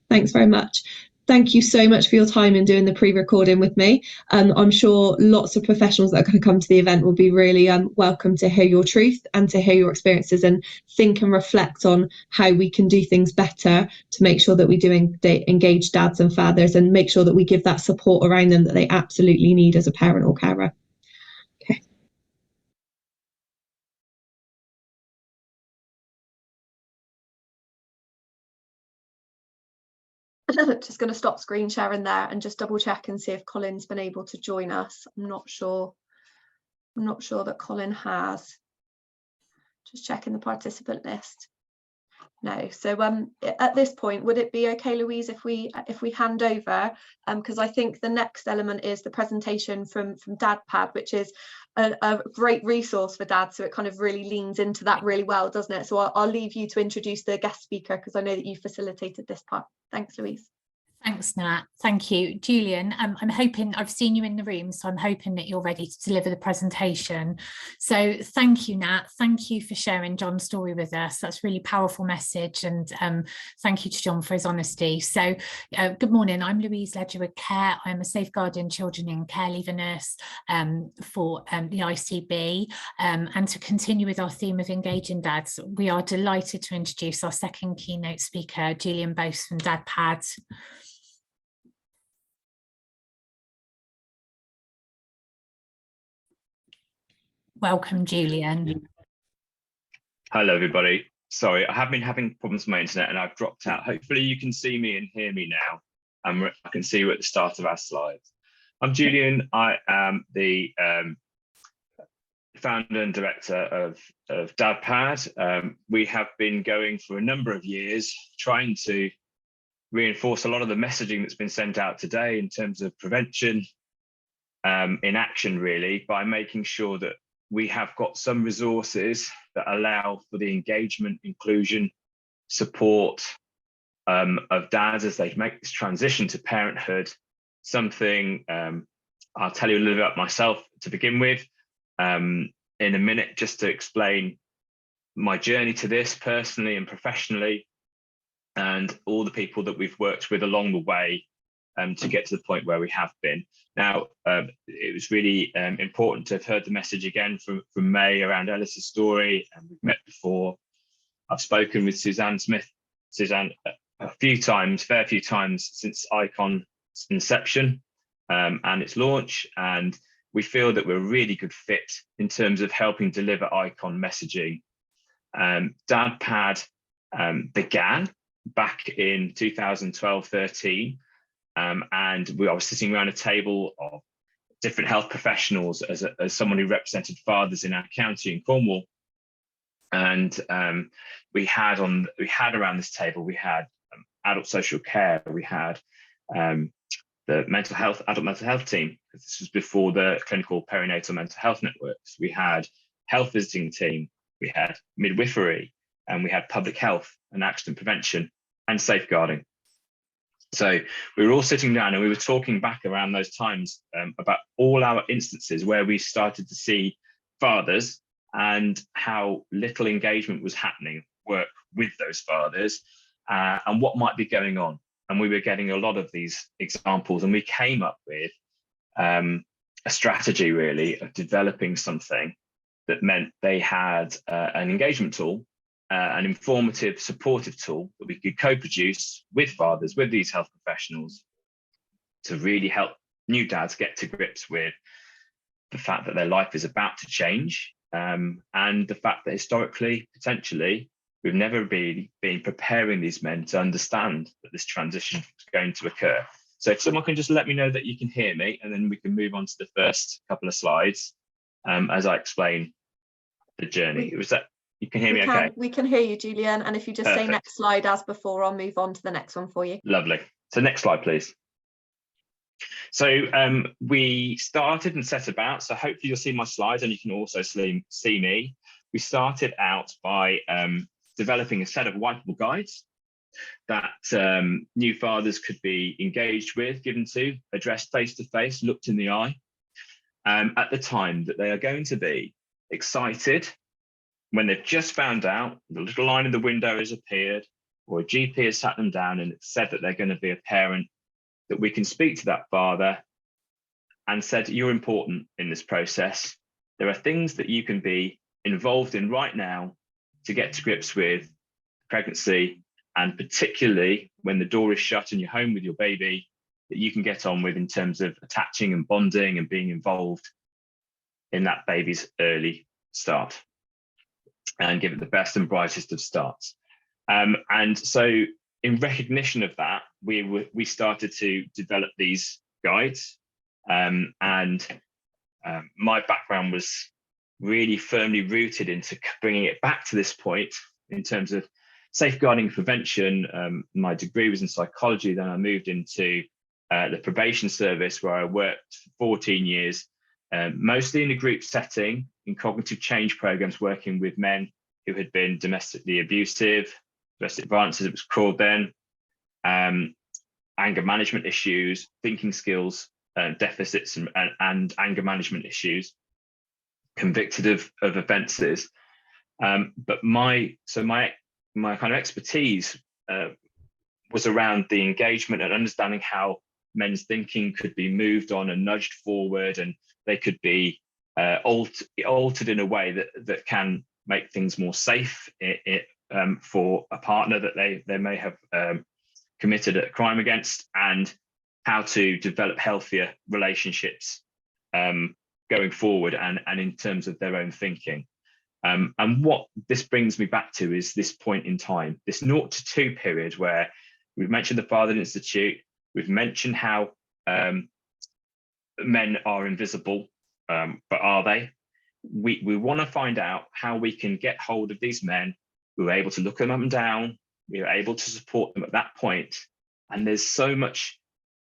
Thanks very much. Thank you so much for your time in doing the pre-recording with me. I'm sure lots of professionals that are going to come to the event will be really welcome to hear your truth and to hear your experiences and think and reflect on how we can do things better to make sure that we do engage dads and fathers and make sure that we give that support around them that they absolutely need as a parent or carer. Okay. Just going to stop screen sharing there and just double check and see if Colin's been able to join us. I'm not sure that Colin has. Just checking the participant list. No. So at this point, would it be okay, Louise, if we hand over, because I think the next element is the presentation from DadPad, which is a great resource for dads, so it kind of really leans into that really well, doesn't it? So I'll leave you to introduce the guest speaker, because I know that you facilitated this part. Thanks, Louise. Thanks, Nat. Thank you. Julian, I'm hoping, I've seen you in the room, so I'm hoping that you're ready to deliver the presentation. So thank you, Nat. Thank you for sharing John's story with us. That's a really powerful message, and thank you to John for his honesty. So good morning, I'm Louise Ledger with Care. I'm a safeguarding children in care leaver nurse for the ICB. And to continue with our theme of engaging dads, we are delighted to introduce our second keynote speaker, Julian Bose from DadPad. Welcome, Julian. Hello, everybody. Sorry, I have been having problems with my internet and I've dropped out. Hopefully you can see me and hear me now. I can see you at the start of our slides. I'm Julian. I am the founder and director of DadPad. We have been going for a number of years trying to reinforce a lot of the messaging that's been sent out today in terms of prevention in action, really, by making sure that we have got some resources that allow for the engagement, inclusion, support of dads as they make this transition to parenthood. Something I'll tell you a little bit about myself to begin with in a minute, just to explain my journey to this personally and professionally, and all the people that we've worked with along the way to get to the point where we have been. Now, it was really important to have heard the message again from May around Ellis's story, and we've met before. I've spoken with Suzanne Smith, a fair few times since Icon's inception and its launch, and we feel that we're a really good fit in terms of helping deliver Icon messaging. DadPad began back in 2012-13. And I was sitting around a table of different health professionals as someone who represented fathers in our county in Cornwall. And we had around this table, we had adult social care, we had the adult mental health team. This was before the clinical perinatal mental health networks. We had health visiting team, we had midwifery, and we had public health and accident prevention and safeguarding. So we were all sitting down and we were talking back around those times about all our instances where we started to see fathers and how little engagement was happening, work with those fathers and what might be going on. And we were getting a lot of these examples, and we came up with a strategy really of developing something that meant they had an engagement tool, an informative, supportive tool that we could co-produce with fathers, with these health professionals, to really help new dads get to grips with the fact that their life is about to change, and the fact that historically, potentially, we've never really been preparing these men to understand that this transition is going to occur. So if someone can just let me know that you can hear me, and then we can move on to the first couple of slides as I explain the journey. Was that? You can hear me okay? We can hear you, Julian. And if you just say next slide as before, I'll move on to the next one for you. Lovely. So next slide, please. So we started and set about, so hopefully you'll see my slides and you can also see me. We started out by developing a set of wipeable guides that new fathers could be engaged with, given to, addressed face-to-face, looked in the eye, at the time that they are going to be excited when they've just found out the little line in the window has appeared, or a GP has sat them down and it's said that they're going to be a parent, that we can speak to that father and said, you're important in this process. There are things that you can be involved in right now to get to grips with pregnancy, and particularly when the door is shut and you're home with your baby, that you can get on with in terms of attaching and bonding and being involved in that baby's early start, and give it the best and brightest of starts. And so in recognition of that, we started to develop these guides. My background was really firmly rooted into bringing it back to this point in terms of safeguarding prevention. My degree was in psychology, then I moved into the probation service, where I worked for 14 years mostly in a group setting, in cognitive change programs, working with men who had been domestically abusive, domestic violence as it was called then, anger management issues, thinking skills deficits, and anger management issues, convicted of offences. But my kind of expertise was around the engagement and understanding how men's thinking could be moved on and nudged forward, and they could be altered in a way that can make things more safe for a partner that they may have committed a crime against, and how to develop healthier relationships going forward and in terms of their own thinking. And what this brings me back to is this point in time, this 0 to 2 period, where we've mentioned the Fatherhood Institute, we've mentioned how men are invisible, but are they? We want to find out how we can get hold of these men. We were able to look them up and down. We were able to support them at that point. And there's so much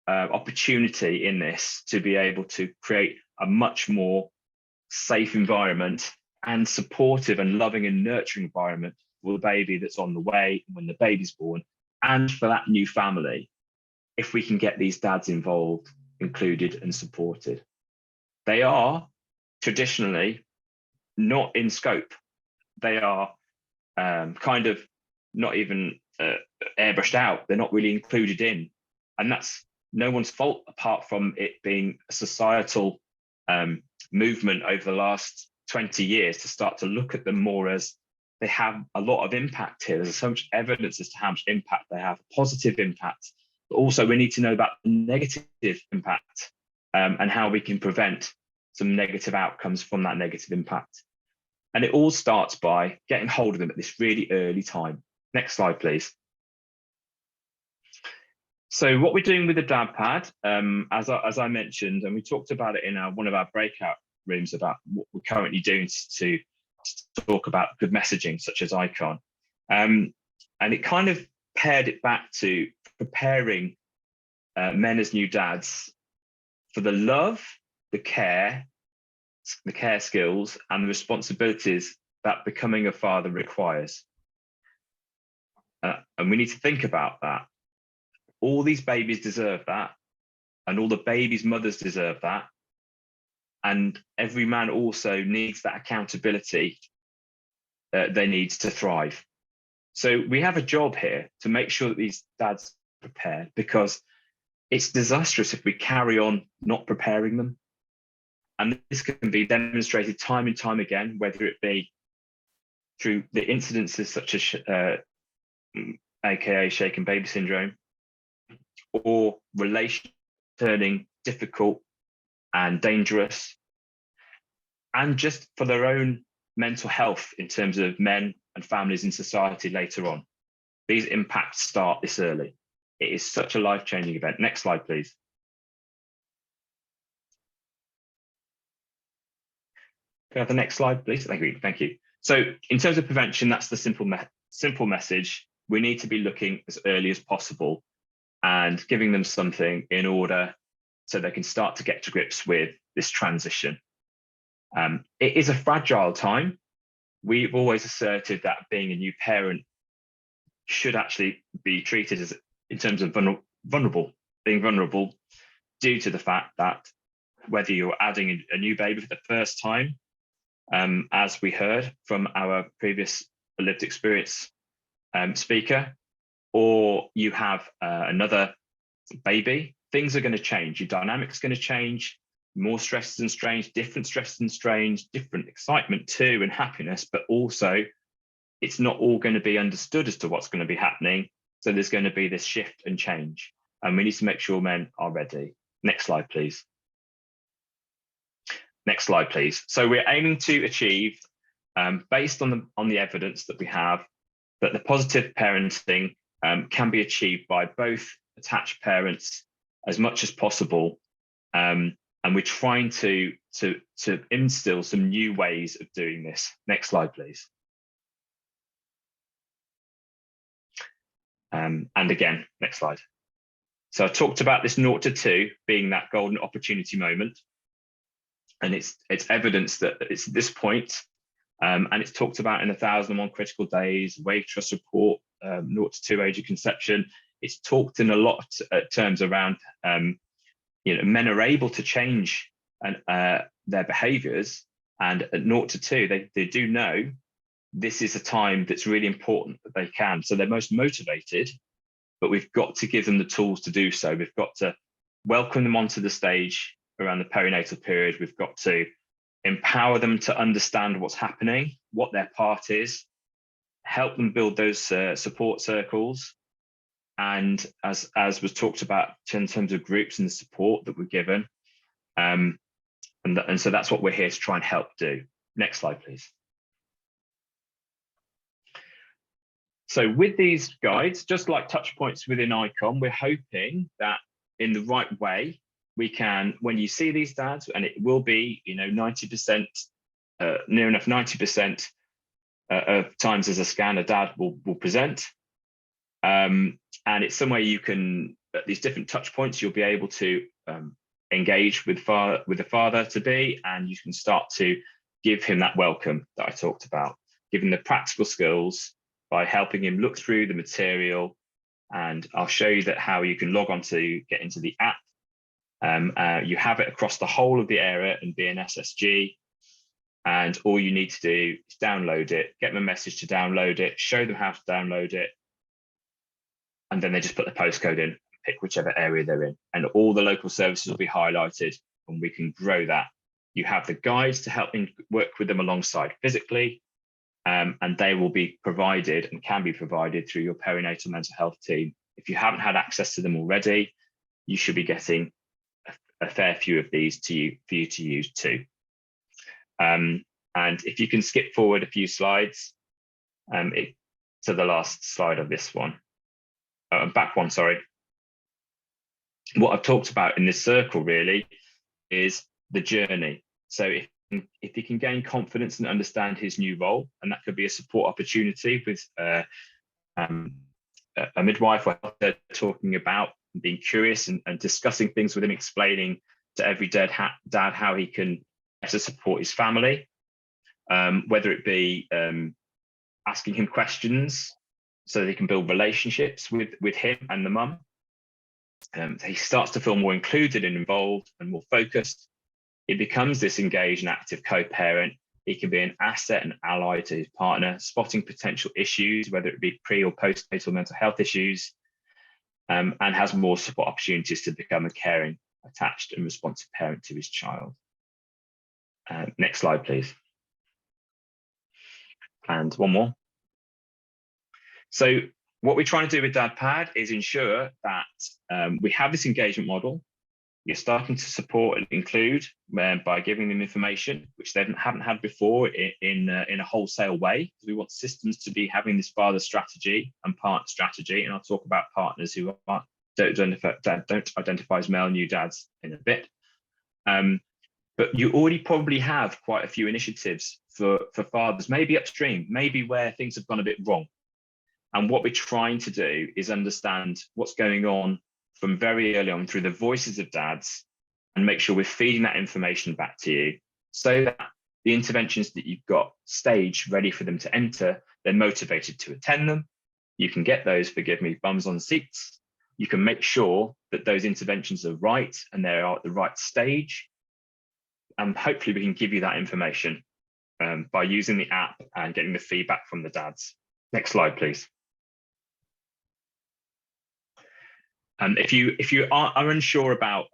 opportunity in this to be able to create a much more safe environment and supportive and loving and nurturing environment for the baby that's on the way when the baby's born, and for that new family, if we can get these dads involved, included and supported. They are traditionally not in scope. They are kind of not even airbrushed out. They're not really included in. And that's no one's fault, apart from it being a societal movement over the last 20 years to start to look at them more as they have a lot of impact here. There's so much evidence as to how much impact they have, positive impact, but also we need to know about the negative impact and how we can prevent some negative outcomes from that negative impact. And it all starts by getting hold of them at this really early time. Next slide, please. So what we're doing with the DadPad, as I mentioned, and we talked about it in one of our breakout rooms about what we're currently doing to talk about good messaging, such as Icon. And it kind of paired it back to preparing men as new dads for the love, the care skills, and the responsibilities that becoming a father requires. And we need to think about that. All these babies deserve that, and all the babies' mothers deserve that. And every man also needs that accountability they need to thrive. So we have a job here to make sure that these dads are prepared, because it's disastrous if we carry on not preparing them. And this can be demonstrated time and time again, whether it be through the incidences such as AKA shaken baby syndrome, or relations turning difficult and dangerous, and just for their own mental health in terms of men and families in society later on. These impacts start this early. It is such a life-changing event. Next slide, please. Can I have the next slide, please? Thank you. So in terms of prevention, that's the simple message. We need to be looking as early as possible and giving them something in order so they can start to get to grips with this transition. It is a fragile time. We've always asserted that being a new parent should actually be treated as, in terms of being vulnerable, due to the fact that whether you're adding a new baby for the first time, as we heard from our previous lived experience speaker, or you have another baby, things are going to change. Your dynamic's going to change. More stresses and strains, different stresses and strains, different excitement too, and happiness, but also it's not all going to be understood as to what's going to be happening. So there's going to be this shift and change, and we need to make sure men are ready. Next slide, please. Next slide, please. So we're aiming to achieve, based on the evidence that we have, that the positive parenting can be achieved by both attached parents as much as possible. And we're trying to instill some new ways of doing this. Next slide, please. And again, next slide. So I talked about this 0 to 2 being that golden opportunity moment. and it's evidence that it's at this point, and it's talked about in 1001 Critical Days, Wave Trust Report, 0 to 2 age of conception. It's talked in a lot of terms around, men are able to change their behaviours, and at 0 to 2, they do know this is a time that's really important that they can. So they're most motivated, but we've got to give them the tools to do so. We've got to welcome them onto the stage around the perinatal period. We've got to empower them to understand what's happening, what their part is, help them build those support circles. And as was talked about in terms of groups and the support that we're given. And so that's what we're here to try and help do. Next slide, please. So with these guides, just like touch points within ICON, we're hoping that in the right way, we can, when you see these dads, and it will be, 90%, near enough 90% of times as a scan, a dad will present. And it's somewhere you can, at these different touch points, you'll be able to engage with the father to be, and you can start to give him that welcome that I talked about, giving the practical skills by helping him look through the material. And I'll show you that how you can log on to get into the app. You have it across the whole of the area and be an SSG. And all you need to do is download it, get them a message to download it, show them how to download it. And then they just put the postcode in, pick whichever area they're in. And all the local services will be highlighted, and we can grow that. You have the guides to help work with them alongside physically. And they will be provided and can be provided through your perinatal mental health team. If you haven't had access to them already, you should be getting a fair few of these for you to use too. And if you can skip forward a few slides to the last slide of this one, back one, sorry. What I've talked about in this circle really is the journey. So if he can gain confidence and understand his new role, and that could be a support opportunity with a midwife or they're talking about being curious and discussing things with him, explaining to every dad how he can better support his family, whether it be asking him questions so they can build relationships with him and the mum. He starts to feel more included and involved and more focused. He becomes this engaged and active co-parent. He can be an asset and ally to his partner, spotting potential issues, whether it be pre or postnatal mental health issues, and has more support opportunities to become a caring, attached and responsive parent to his child. Next slide, please. And one more. So what we're trying to do with DadPad is ensure that we have this engagement model. You're starting to support and include by giving them information which they haven't had before in a wholesale way. We want systems to be having this father strategy and partner strategy, and I'll talk about partners who don't identify as male new dads in a bit. But you already probably have quite a few initiatives for fathers, maybe upstream, maybe where things have gone a bit wrong. And what we're trying to do is understand what's going on from very early on through the voices of dads, and make sure we're feeding that information back to you so that the interventions that you've got staged ready for them to enter, they're motivated to attend them. You can get those, forgive me, bums on seats. You can make sure that those interventions are right and they are at the right stage. And hopefully we can give you that information by using the app and getting the feedback from the dads. Next slide, please. If you are unsure about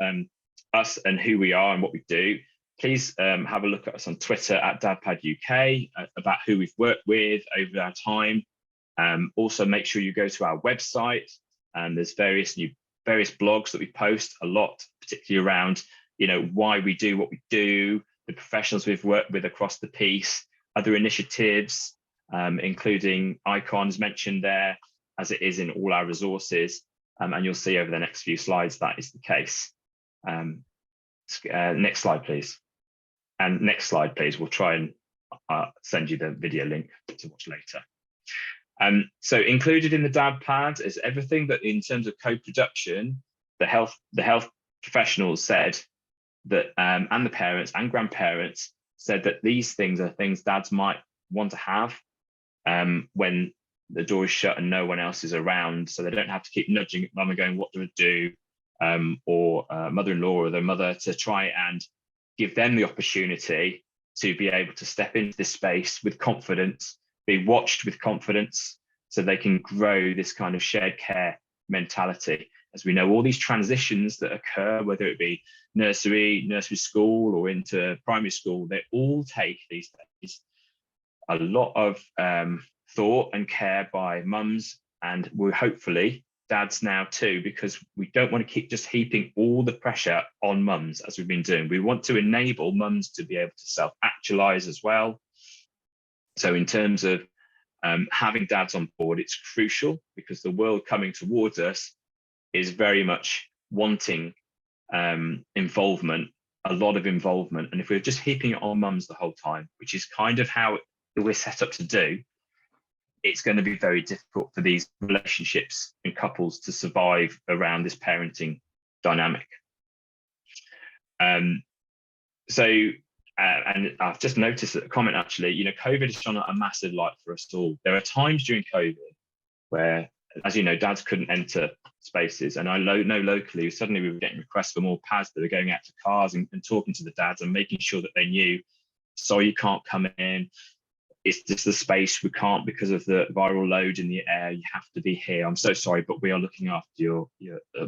us and who we are and what we do, please have a look at us on Twitter at DadPad UK about who we've worked with over our time. Also, make sure you go to our website, and there's various blogs that we post a lot, particularly around why we do what we do, the professionals we've worked with across the piece, other initiatives, including icons mentioned there, as it is in all our resources. And you'll see over the next few slides that is the case. Next slide, please. And next slide, please. We'll try and send you the video link to watch later. So included in the DadPad is everything that, in terms of co-production, the health professionals said that and the parents and grandparents said that these things are things dads might want to have when the door is shut and no one else is around, so they don't have to keep nudging mum and going, what do I do? Or mother-in-law or their mother, to try and give them the opportunity to be able to step into this space with confidence, be watched with confidence, so they can grow this kind of shared care mentality. As we know, all these transitions that occur, whether it be nursery school or into primary school, they all take these days a lot of thought and care by mums, and we're hopefully dads now too, because we don't want to keep just heaping all the pressure on mums as we've been doing. We want to enable mums to be able to self-actualize as well. So in terms of having dads on board, it's crucial, because the world coming towards us is very much wanting involvement, a lot of involvement. And if we're just heaping it on mums the whole time, which is kind of how we're set up to do, it's going to be very difficult for these relationships and couples to survive around this parenting dynamic. And I've just noticed that a comment, actually, you know, COVID has shone a massive light for us all. There are times during COVID where, as you know, dads couldn't enter spaces, and I know locally suddenly we were getting requests for more pads that were going out to cars and talking to the dads and making sure that they knew, sorry, you can't come in, it's just the space, we can't because of the viral load in the air, you have to be here, I'm so sorry, but we are looking after your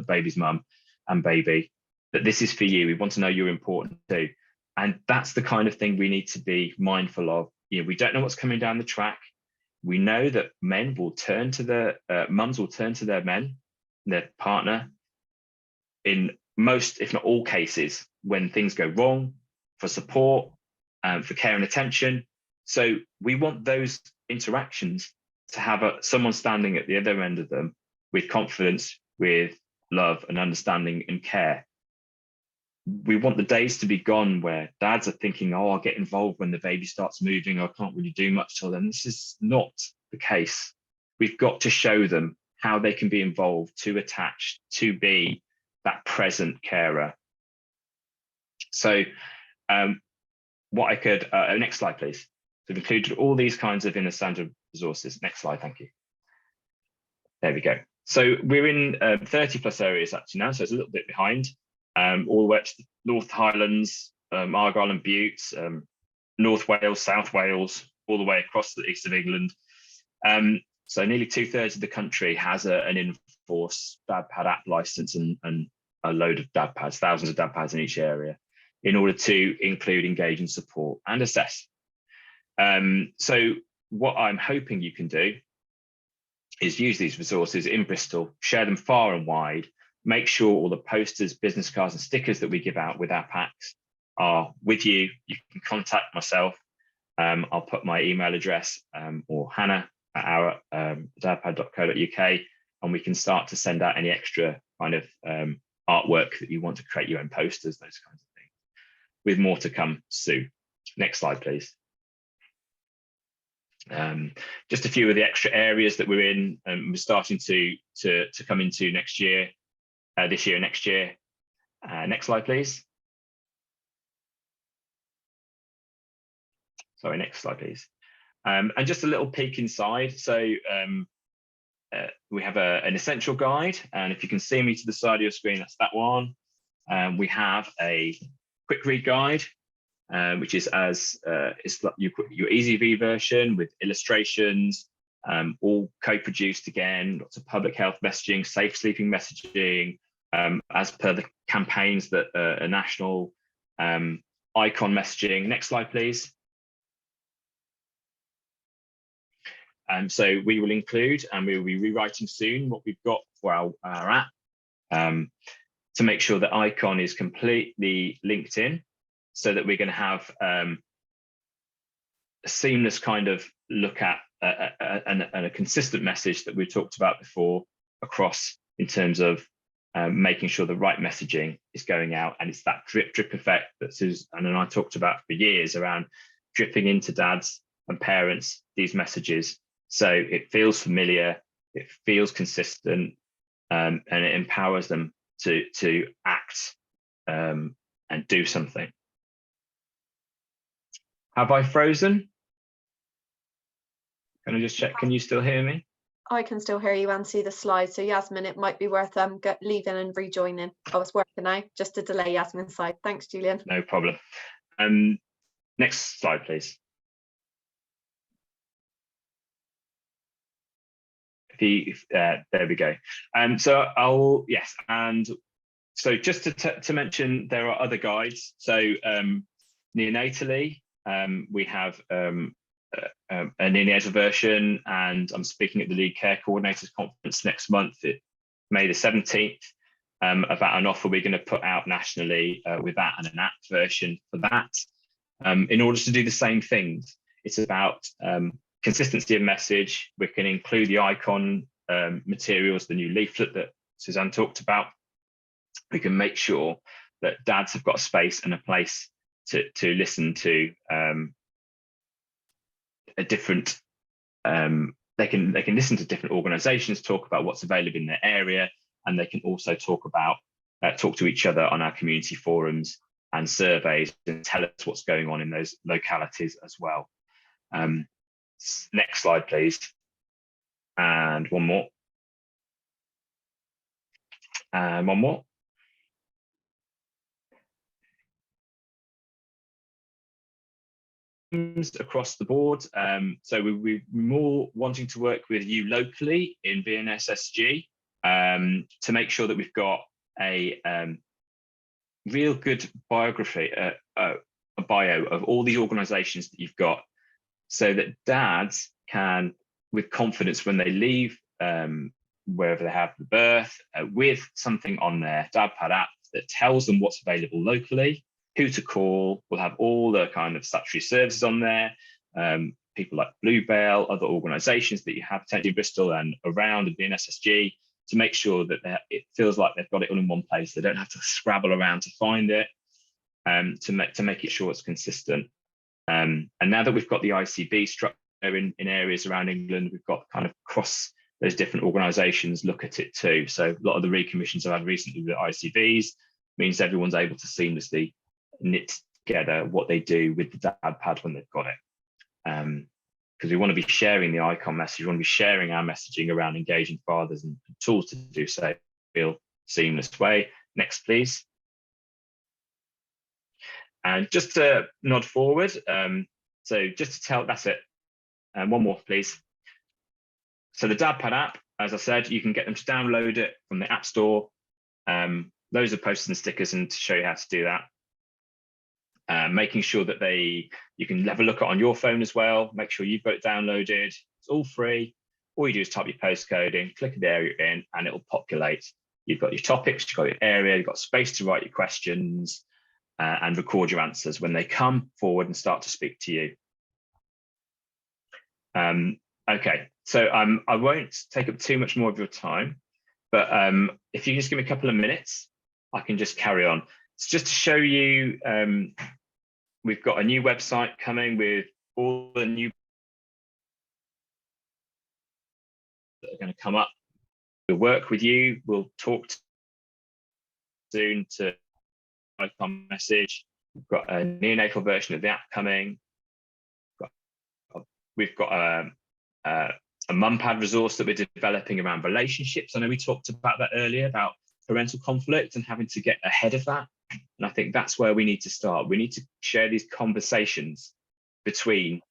baby's mum and baby, that this is for you, we want to know you're important too. And that's the kind of thing we need to be mindful of. You know, we don't know what's coming down the track. We know that men will turn to their mums will turn to their men, their partner, in most, if not all cases, when things go wrong, for support, for care and attention. So we want those interactions to have someone standing at the other end of them with confidence, with love and understanding and care. We want the days to be gone where dads are thinking, oh, I'll get involved when the baby starts moving, I can't really do much till then. This is not the case. We've got to show them how they can be involved, to attach, to be that present carer. So what I could, next slide, please. So we've included all these kinds of inner standard resources. Next slide, thank you. There we go. So we're in 30 plus areas actually now, so it's a little bit behind. All the way up to the North Highlands, Argyll and Bute, North Wales, South Wales, all the way across the east of England. So nearly 2/3 of the country has an in-force DadPad app license and a load of DadPads, thousands of DadPads in each area, in order to include, engage and support and assess. So what I'm hoping you can do is use these resources in Bristol, share them far and wide, make sure all the posters, business cards and stickers that we give out with our packs are with you. You can contact myself. I'll put my email address or Hannah at our dadpad.co.uk, and we can start to send out any extra kind of artwork that you want to create, your own posters, those kinds of things, with more to come soon. Next slide, please. Just a few of the extra areas that we're in and we're starting to come into next year, this year, next year. Next slide, please. Sorry, next slide, please. And just a little peek inside. So we have an essential guide, and if you can see me to the side of your screen, that's that one. We have a quick read guide, which is it's your easy read version with illustrations, all co-produced again, lots of public health messaging, safe sleeping messaging, as per the campaigns that are national, icon messaging. Next slide, please. So we will include, and we will be rewriting soon, what we've got for our app, to make sure that icon is completely linked in, so that we're going to have a seamless kind of look at and a consistent message that we talked about before across, in terms of making sure the right messaging is going out, and it's that drip effect that Susan and I talked about for years, around dripping into dads and parents these messages, so it feels familiar, it feels consistent, and it empowers them to act and do something. Have I frozen? Can I just check, can you still hear me? I can still hear you and see the slide. So Yasmin, it might be worth leaving and rejoining. Oh, it's working now, just to delay Yasmin's side. Thanks, Julian. No problem. Next slide, please. There we go. So so just to mention, there are other guides. So neonatally, we have a neonatal version, and I'm speaking at the Lead Care Coordinators Conference next month, May the 17th, about an offer we're going to put out nationally with that, and an app version for that, in order to do the same things. It's about consistency of message. We can include the icon materials, the new leaflet that Suzanne talked about. We can make sure that dads have got a space and a place to listen to a different, they can listen to different organisations, talk about what's available in their area, and they can also talk to each other on our community forums and surveys, and tell us what's going on in those localities as well. Next slide, please. And one more. And one more. Across the board. So we're more wanting to work with you locally in BNSSG to make sure that we've got a real good biography, a bio of all the organisations that you've got, so that dads can, with confidence, when they leave wherever they have the birth, with something on their DadPad app that tells them what's available locally, who to call. We'll have all the kind of statutory services on there, people like Bluebell, other organisations that you have potentially in Bristol and around the BNSSG, to make sure that it feels like they've got it all in one place. They don't have to scrabble around to find it, to make it sure it's consistent. And now that we've got the ICB structure in areas around England, we've got kind of cross those different organisations look at it too. So a lot of the recommissions I've had recently with ICBs means everyone's able to seamlessly knit together what they do with the DadPad when they've got it. Because we want to be sharing the icon message, we want to be sharing our messaging around engaging fathers, and tools to do so in a real seamless way. Next, please. And just to nod forward, so just to tell, that's it. One more, please. So the DadPad app, as I said, you can get them to download it from the App Store. Those are posters and stickers, and to show you how to do that. Making sure that you can have a look at it on your phone as well. Make sure you've got it downloaded. It's all free. All you do is type your postcode in, click the area in, and it will populate. You've got your topics, you've got your area, you've got space to write your questions, and record your answers when they come forward and start to speak to you. Okay, so I won't take up too much more of your time, but if you just give me a couple of minutes, I can just carry on. It's just to show you, we've got a new website coming with all the new that are going to come up. We'll work with you. We'll talk soon to icon message. We've got a neonatal version of the app coming. We've got a MumPad resource that we're developing around relationships. I know we talked about that earlier, about parental conflict and having to get ahead of that. And I think that's where we need to start. We need to share these conversations between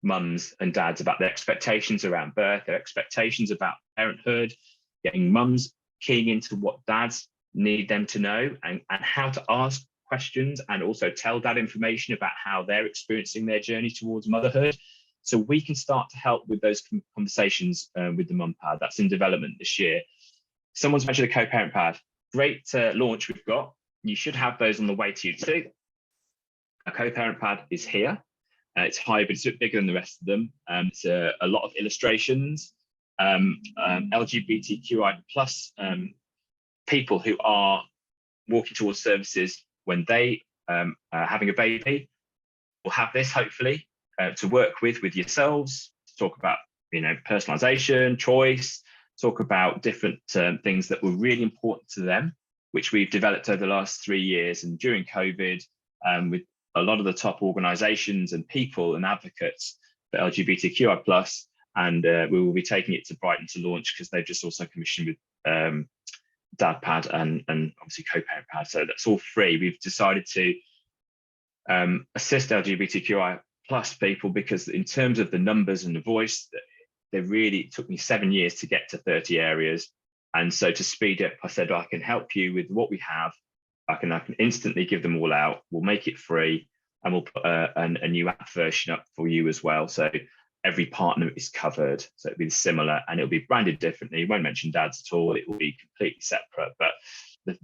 mums and dads about their expectations around birth, their expectations about parenthood, getting mums keying into what dads need them to know, and how to ask questions, and also tell dad information about how they're experiencing their journey towards motherhood. So we can start to help with those conversations with the MumPad. That's in development this year. Someone's mentioned a co-parent pad. Great launch we've got. You should have those on the way to you too. A co-parent pad is here. It's hybrid, it's a bit bigger than the rest of them. It's a lot of illustrations, LGBTQI plus people who are walking towards services when they are having a baby will have this, hopefully, to work with yourselves, to talk about, personalization, choice, talk about different things that were really important to them which we've developed over the last 3 years. And during COVID, with a lot of the top organisations and people and advocates for LGBTQI+, and we will be taking it to Brighton to launch, because they've just also commissioned with DadPad and obviously co-parent pad. So that's all free. We've decided to assist LGBTQI+ people, because in terms of the numbers and the voice, it took me 7 years to get to 30 areas. And so to speed up, I said, I can help you with what we have. I can instantly give them all out. We'll make it free, and we'll put a new app version up for you as well. So every partner is covered. So it'll be similar, and it'll be branded differently. It won't mention dads at all. It will be completely separate. But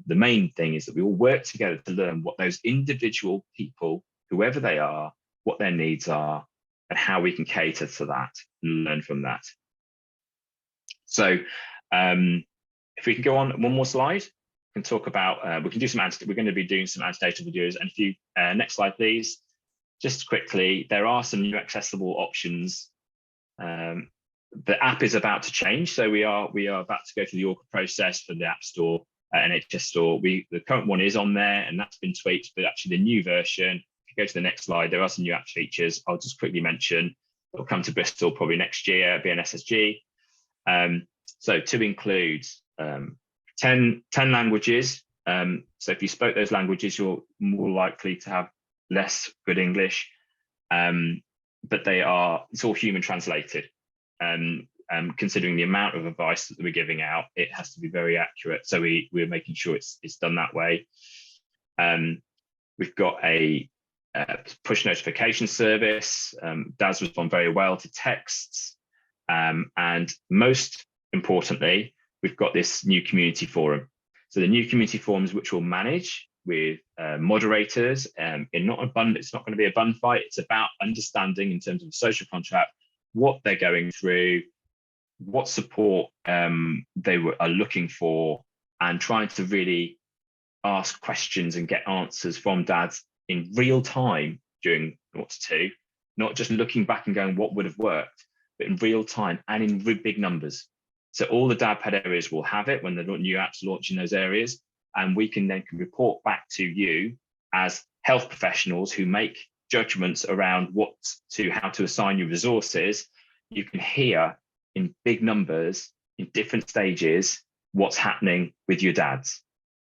the main thing is that we all work together to learn what those individual people, whoever they are, what their needs are, and how we can cater to that and learn from that. So if we can go on one more slide, we can talk about, we can do some, we're going to be doing some antenatal videos. And if you, next slide, please. Just quickly, there are some new accessible options. The app is about to change. So we are about to go through the order process for the App Store, NHS Store. The current one is on there, and that's been tweaked, but actually the new version, if you go to the next slide, there are some new app features. I'll just quickly mention, it'll come to Bristol probably next year, BNSSG. So to include 10 languages. So if you spoke those languages, you're more likely to have less good English, but it's all human translated. Considering the amount of advice that we're giving out, it has to be very accurate. So we're making sure it's done that way. We've got a push notification service. Dads respond very well to texts. And most importantly, we've got this new community forum. So the new community forums, which we'll manage with moderators, it's not going to be a bun fight. It's about understanding in terms of social contract, what they're going through, what support they are looking for, and trying to really ask questions and get answers from dads in real time during 0 to 2, not just looking back and going, what would have worked, but in real time and in big numbers. So all the DadPad areas will have it when the new apps launch in those areas. And we can then report back to you as health professionals who make judgments around how to assign your resources. You can hear in big numbers, in different stages, what's happening with your dads.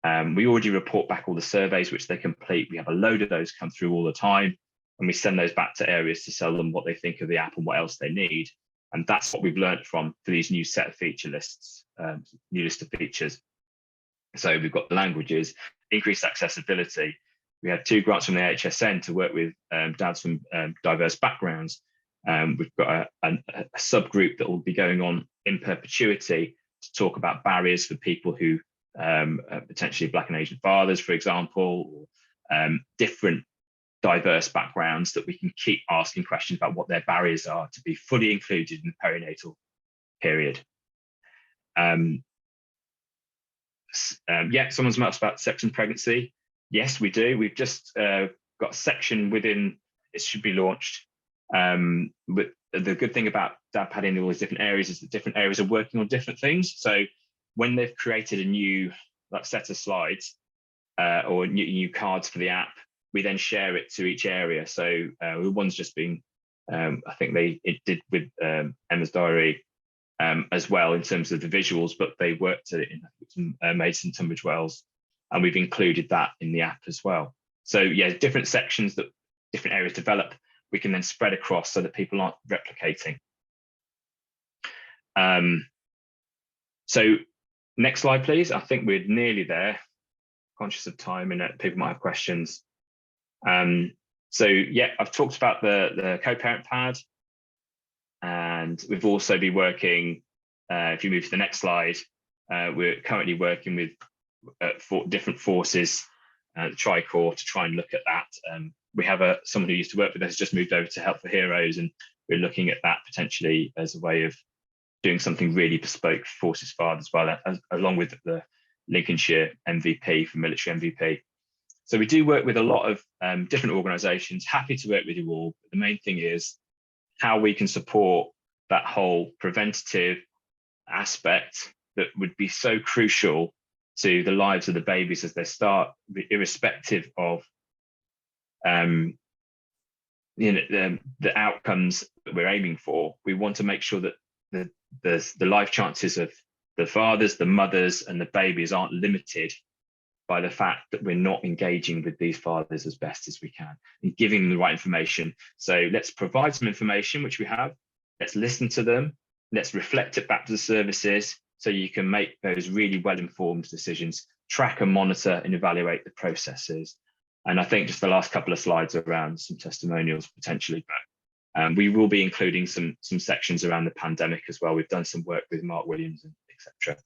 We already report back all the surveys which they complete. We have a load of those come through all the time, and we send those back to areas to tell them what they think of the app and what else they need. And that's what we've learned for these new set of feature lists, new list of features. So we've got the languages, increased accessibility. We had 2 grants from the HSN to work with dads from diverse backgrounds. We've got a subgroup that will be going on in perpetuity to talk about barriers for people who potentially Black and Asian fathers, for example, or different diverse backgrounds, that we can keep asking questions about what their barriers are to be fully included in the perinatal period. Yeah, someone's asked about sex and pregnancy. Yes, we do. We've just got a section within, it should be launched. But the good thing about DadPad in all these different areas is that different areas are working on different things. So when they've created a new set of slides or new cards for the app, we then share it to each area. So the one's just been, I think it did with Emma's Diary as well in terms of the visuals, but they worked at it in Maidstone, Tunbridge Wells, and we've included that in the app as well. So yeah, different sections that different areas develop, we can then spread across so that people aren't replicating. So next slide, please. I think we're nearly there, conscious of time and people might have questions. So yeah, I've talked about the co-parent pad, and we've also been working, if you move to the next slide, we're currently working with different forces, the Tri-Corps, to try and look at that. We have someone who used to work with us just moved over to Help for Heroes, and we're looking at that potentially as a way of doing something really bespoke for Forces Fathers, well, along with the Lincolnshire MVP for military MVP. So we do work with a lot of different organisations, happy to work with you all. But the main thing is how we can support that whole preventative aspect that would be so crucial to the lives of the babies as they start, irrespective of the outcomes that we're aiming for. We want to make sure that the life chances of the fathers, the mothers, and the babies aren't limited by the fact that we're not engaging with these fathers as best as we can and giving them the right information. So let's provide some information, which we have. Let's listen to them. Let's reflect it back to the services so you can make those really well-informed decisions, track and monitor and evaluate the processes. And I think just the last couple of slides around some testimonials potentially, but we will be including some sections around the pandemic as well. We've done some work with Mark Williams, etc.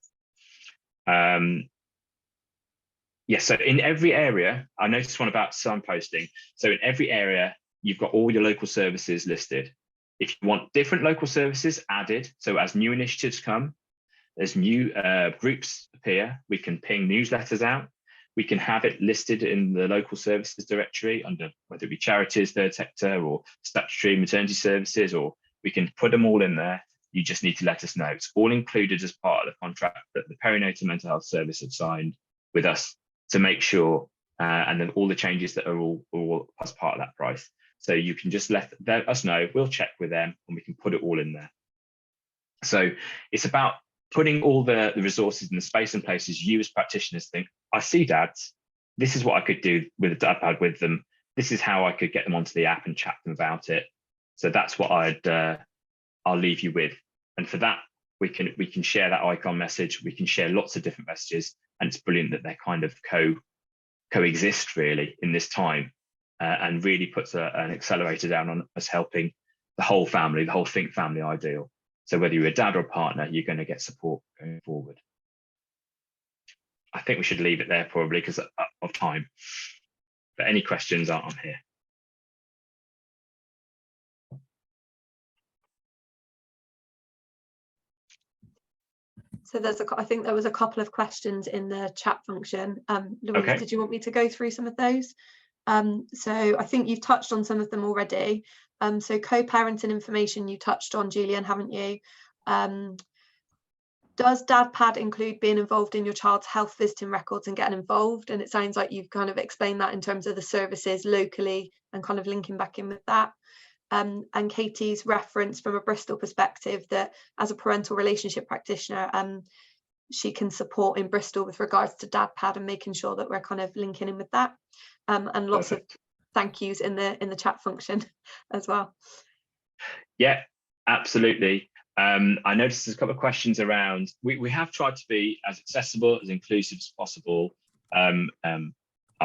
Yeah, so in every area, I noticed one about signposting. So in every area, you've got all your local services listed. If you want different local services added, so as new initiatives come, as new groups appear, we can ping newsletters out. We can have it listed in the local services directory under whether it be charities, third sector, or statutory maternity services, or we can put them all in there. You just need to let us know. It's all included as part of the contract that the perinatal mental health service have signed with us to make sure, and then all the changes that are all as part of that price. So you can just let us know, we'll check with them, and we can put it all in there. So it's about putting all the resources in the space and places you as practitioners think, I see dads, this is what I could do with a DadPad with them. This is how I could get them onto the app and chat to them about it. So that's what I'll leave you with. And for that, we can share that icon message. We can share lots of different messages, and it's brilliant that they're kind of coexist really in this time, and really puts an accelerator down on us helping the whole family, the whole Think family ideal. So whether you're a dad or a partner, you're going to get support going forward. I think we should leave it there probably because of time. But any questions, I'm here. So I think there was a couple of questions in the chat function. Louise, Okay. Did you want me to go through some of those? So I think you've touched on some of them already. So co-parenting information you touched on, Julian, haven't you? Does DadPad include being involved in your child's health visiting records and getting involved? And it sounds like you've kind of explained that in terms of the services locally and kind of linking back in with that. And Katie's reference from a Bristol perspective that as a parental relationship practitioner, she can support in Bristol with regards to DadPad and making sure that we're kind of linking in with that. And lots Perfect. Of thank yous in the chat function as well. Yeah, absolutely. I noticed there's a couple of questions around, we have tried to be as accessible, as inclusive as possible. I'm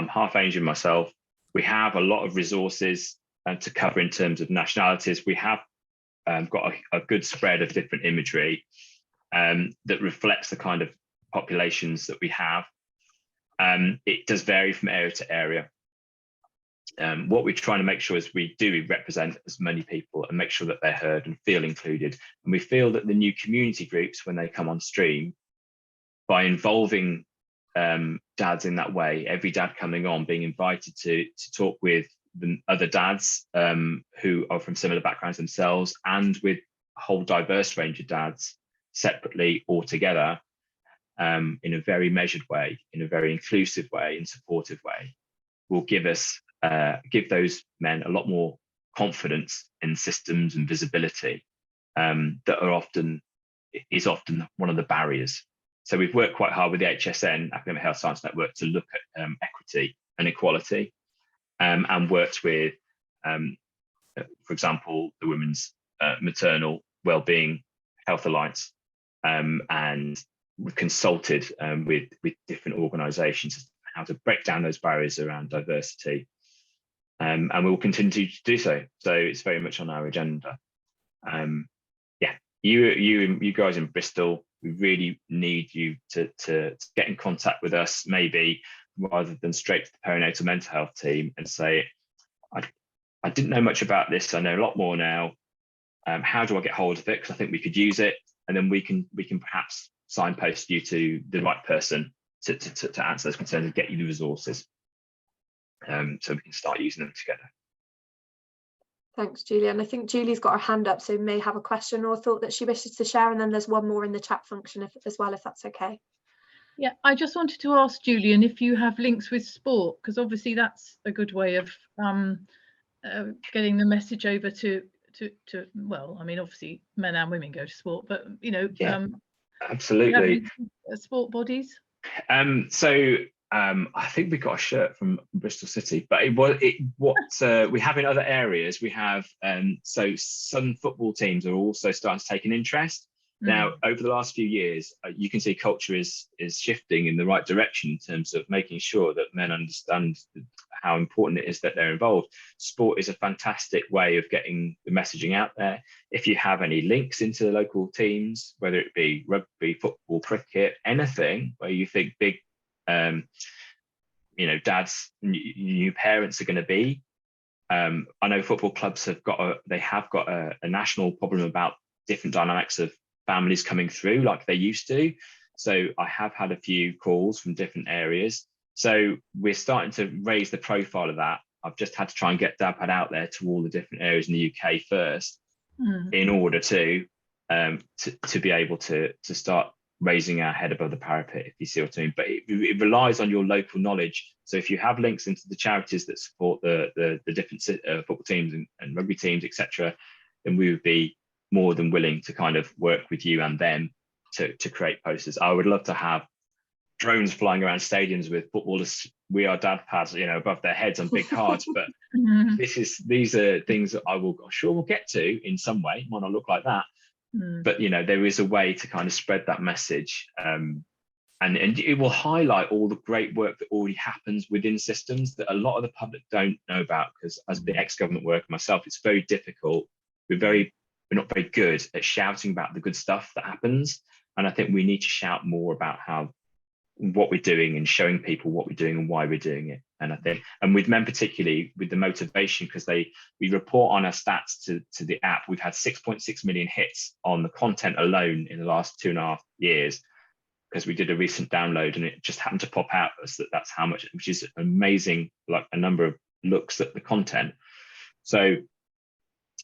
half Asian myself. We have a lot of resources to cover in terms of nationalities. We have got a good spread of different imagery that reflects the kind of populations that we have. It does vary from area to area. What we're trying to make sure is we do represent as many people and make sure that they're heard and feel included. And we feel that the new community groups, when they come on stream, by involving dads in that way, every dad coming on being invited to talk with the other dads who are from similar backgrounds themselves, and with a whole diverse range of dads separately or together, in a very measured way, in a very inclusive way and supportive way, will give those men a lot more confidence in systems and visibility that is often one of the barriers. So we've worked quite hard with the HSN, Academic Health Science Network, to look at equity and equality, and worked with, for example, the Women's Maternal Wellbeing Health Alliance, and we've consulted with different organisations as to how to break down those barriers around diversity. And we will continue to do so. So it's very much on our agenda. Yeah, you guys in Bristol, we really need you to get in contact with us, maybe rather than straight to the perinatal mental health team and say, I didn't know much about this. I know a lot more now. How do I get hold of it? Because I think we could use it, and then we can perhaps signpost you to the right person to answer those concerns and get you the resources. So we can start using them together. Thanks, Julian. I think Julie's got her hand up, so may have a question or thought that she wishes to share, and then there's one more in the chat function as well, if that's okay. Yeah, I just wanted to ask Julian if you have links with sport, because obviously that's a good way of getting the message over to well, I mean, obviously men and women go to sport, but you know, Yeah, do you have absolutely. any sport bodies? I think we got a shirt from Bristol City, but we have in other areas, we have so some football teams are also starting to take an interest. Now, over the last few years, you can see culture is shifting in the right direction in terms of making sure that men understand how important it is that they're involved. Sport is a fantastic way of getting the messaging out there. If you have any links into the local teams, whether it be rugby, football, cricket, anything where you think big, dads, new parents are going to be. I know football clubs have got a national problem about different dynamics of families coming through like they used to. So I have had a few calls from different areas. So we're starting to raise the profile of that. I've just had to try and get DadPad out there to all the different areas in the UK first, in order to be able to start raising our head above the parapet, if you see what I mean. But it relies on your local knowledge. So if you have links into the charities that support the different football teams and rugby teams, etc., then we would be more than willing to kind of work with you and them to create posters. I would love to have drones flying around stadiums with footballers, "We are DadPads," above their heads on big cards. But these are things that we'll get to in some way. It might not look like that, but there is a way to kind of spread that message, and it will highlight all the great work that already happens within systems that a lot of the public don't know about. Because as the ex-government worker myself, it's very difficult. We're not very good at shouting about the good stuff that happens, and I think we need to shout more about what we're doing and showing people what we're doing and why we're doing it. And I think, and with men particularly, with the motivation, because we report on our stats to the app, we've had 6.6 million hits on the content alone in the last 2.5 years, because we did a recent download and it just happened to pop out as that's how much, which is amazing, like a number of looks at the content. So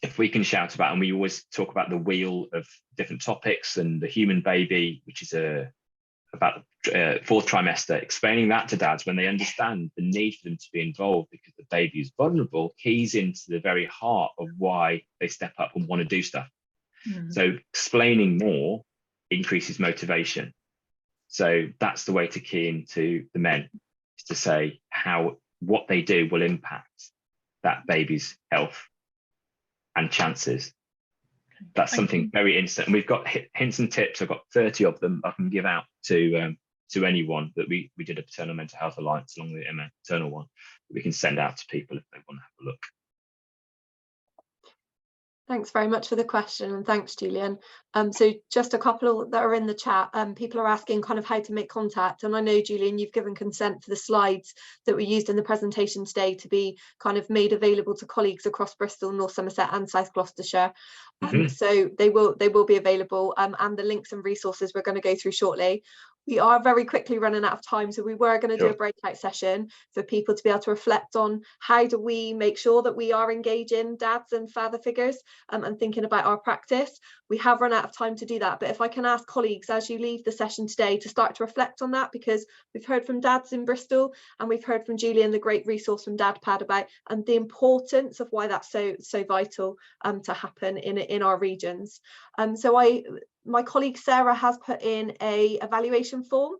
if we can shout about, and we always talk about the wheel of different topics and the human baby, which is about fourth trimester, explaining that to dads when they understand the need for them to be involved because the baby is vulnerable, keys into the very heart of why they step up and want to do stuff. So explaining more increases motivation. So that's the way to key into the men, is to say what they do will impact that baby's health and chances. That's something very instant. And we've got hints and tips. I've got 30 of them I can give out to anyone that we did a Paternal Mental Health Alliance along with the maternal one that we can send out to people if they want to have a look. Thanks very much for the question, and thanks, Julian. So just a couple that are in the chat. People are asking kind of how to make contact, and I know, Julian, you've given consent for the slides that were used in the presentation today to be kind of made available to colleagues across Bristol, North Somerset and South Gloucestershire. So they will be available, and the links and resources we're going to go through shortly. We are very quickly running out of time, so we were going to do a breakout session for people to be able to reflect on how do we make sure that we are engaging dads and father figures and thinking about our practice. We have run out of time to do that, but if I can ask colleagues as you leave the session today to start to reflect on that, because we've heard from dads in Bristol and we've heard from Julian, the great resource from DadPad, about and the importance of why that's so vital to happen in our regions. My colleague Sarah has put in a evaluation form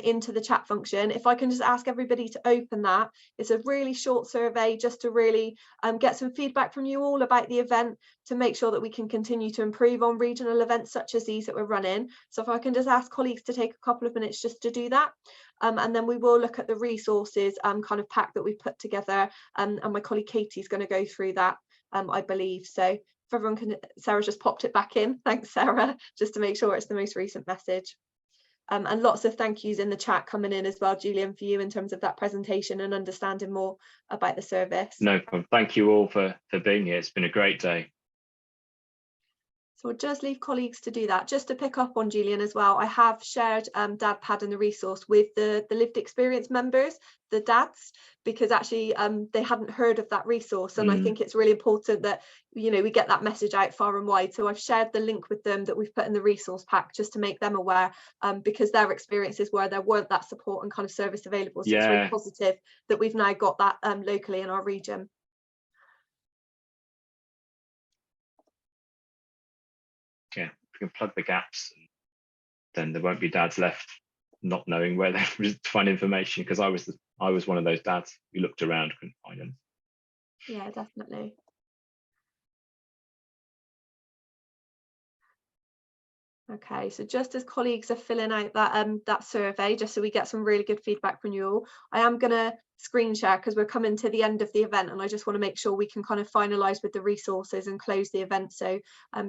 into the chat function. If I can just ask everybody to open that. It's a really short survey just to really get some feedback from you all about the event, to make sure that we can continue to improve on regional events such as these that we're running. So if I can just ask colleagues to take a couple of minutes just to do that. And then we will look at the resources kind of pack that we've put together, and my colleague Katie's going to go through that, I believe. So if everyone can, Sarah's just popped it back in. Thanks, Sarah, just to make sure it's the most recent message. And lots of thank yous in the chat coming in as well, Julian, for you in terms of that presentation and understanding more about the service. No problem. Thank you all for being here. It's been a great day. So we'll just leave colleagues to do that. Just to pick up on Julian as well, I have shared DadPad and the resource with the lived experience members, the dads, because actually they hadn't heard of that resource. And I think it's really important that, you know, we get that message out far and wide. So I've shared the link with them that we've put in the resource pack just to make them aware, because their experiences were there weren't that support and kind of service available. So it's really positive that we've now got that locally in our region. Yeah, we can plug the gaps, then there won't be dads left not knowing where to find information, because I was one of those dads who looked around, couldn't find them. Yeah, definitely. Okay, so just as colleagues are filling out that survey, just so we get some really good feedback from you all, I am going to screen share because we're coming to the end of the event, and I just want to make sure we can kind of finalise with the resources and close the event, so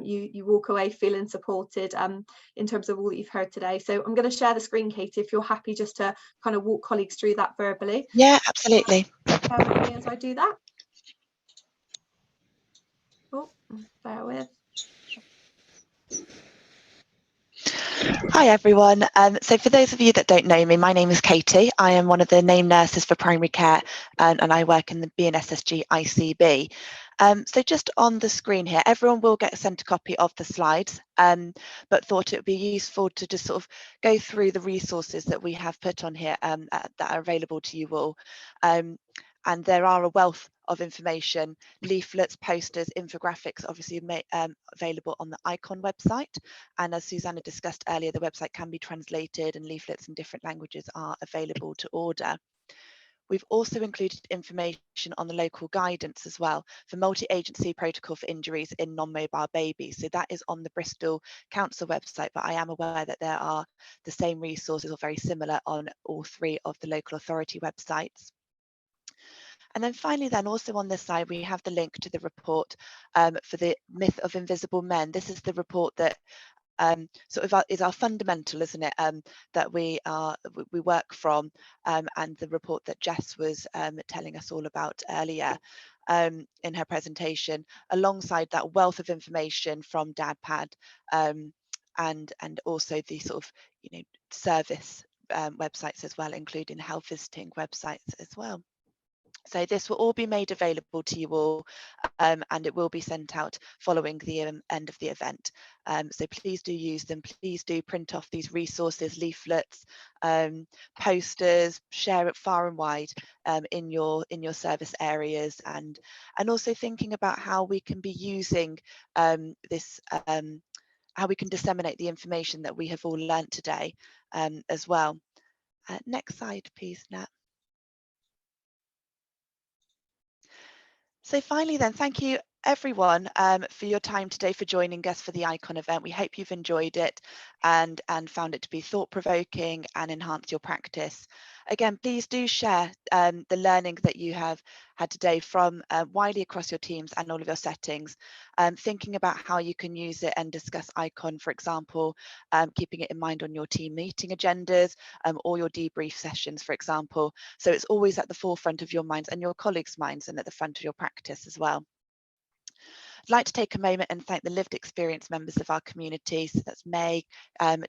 you walk away feeling supported in terms of all that you've heard today. So I'm going to share the screen, Katie, if you're happy just to kind of walk colleagues through that verbally. Yeah, absolutely. Bear with me as I do that. Oh, bear with. Hi everyone. So for those of you that don't know me, my name is Katie. I am one of the named nurses for primary care, and I work in the BNSSG ICB. So just on the screen here, everyone will get sent a copy of the slides, but thought it would be useful to just sort of go through the resources that we have put on here that are available to you all. And there are a wealth of information, leaflets, posters, infographics, obviously available on the ICON website. And as Susanna discussed earlier, the website can be translated and leaflets in different languages are available to order. We've also included information on the local guidance as well for multi-agency protocol for injuries in non-mobile babies. So that is on the Bristol Council website, but I am aware that there are the same resources or very similar on all three of the local authority websites. And then finally, then also on this side, we have the link to the report for the myth of invisible men. This is the report that sort of is our fundamental, isn't it, that we work from, and the report that Jess was telling us all about earlier in her presentation, alongside that wealth of information from DadPad, and also the sort of, you know, service websites as well, including health visiting websites as well. So this will all be made available to you all, and it will be sent out following the end of the event. So please do use them. Please do print off these resources, leaflets, posters, share it far and wide in your service areas, and also thinking about how we can be using this, how we can disseminate the information that we have all learnt today as well. Next slide, please, Nat. So finally then, thank you everyone for your time today, for joining us for the ICON event. We hope you've enjoyed it and found it to be thought-provoking and enhance your practice. Again, please do share the learning that you have had today from widely across your teams and all of your settings, thinking about how you can use it and discuss ICON, for example, keeping it in mind on your team meeting agendas or your debrief sessions, for example. So it's always at the forefront of your minds and your colleagues' minds, and at the front of your practice as well. I'd like to take a moment and thank the lived experience members of our community. So that's May,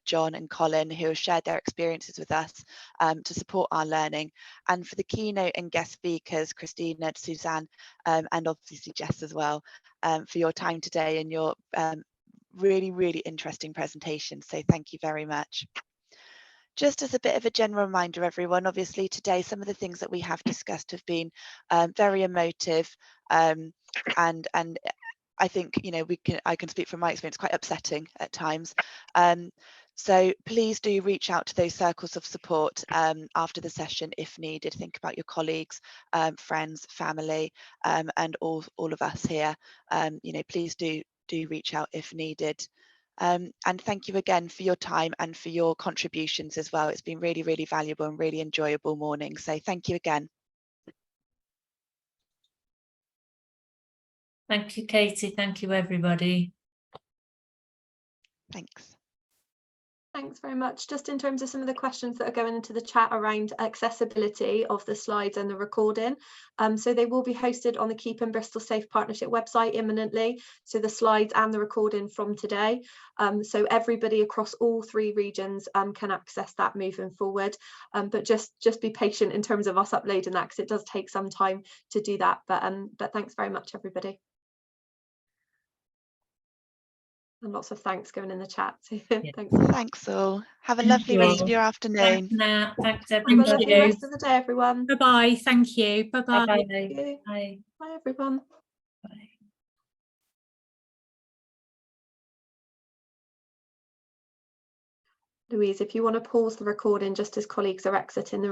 John and Colin, who have shared their experiences with us to support our learning. And for the keynote and guest speakers, Christina, Suzanne, and obviously Jess as well, for your time today and your really, really interesting presentation. So thank you very much. Just as a bit of a general reminder, everyone, obviously today some of the things that we have discussed have been very emotive, and I think, you know, I can speak from my experience, quite upsetting at times. So please do reach out to those circles of support after the session if needed. Think about your colleagues, friends, family, and all of us here. You know, please do reach out if needed. And thank you again for your time and for your contributions as well. It's been really, really valuable and really enjoyable morning. So thank you again. Thank you, Katie. Thank you, everybody. Thanks. Thanks very much. Just in terms of some of the questions that are going into the chat around accessibility of the slides and the recording. So they will be hosted on the Keeping Bristol Safe Partnership website imminently. So the slides and the recording from today. So everybody across all 3 regions can access that moving forward. But just be patient in terms of us uploading that, because it does take some time to do that. But thanks very much, everybody. And lots of thanks going in the chat. So thanks. Thanks all. Have a lovely rest of your afternoon. Thanks, Nat. Thanks, Have a everybody. lovely rest of the day, everyone. Bye-bye. Thank you. Bye-bye. Bye. Thank you. Bye. Bye, everyone. Bye. Louise, if you want to pause the recording just as colleagues are exiting the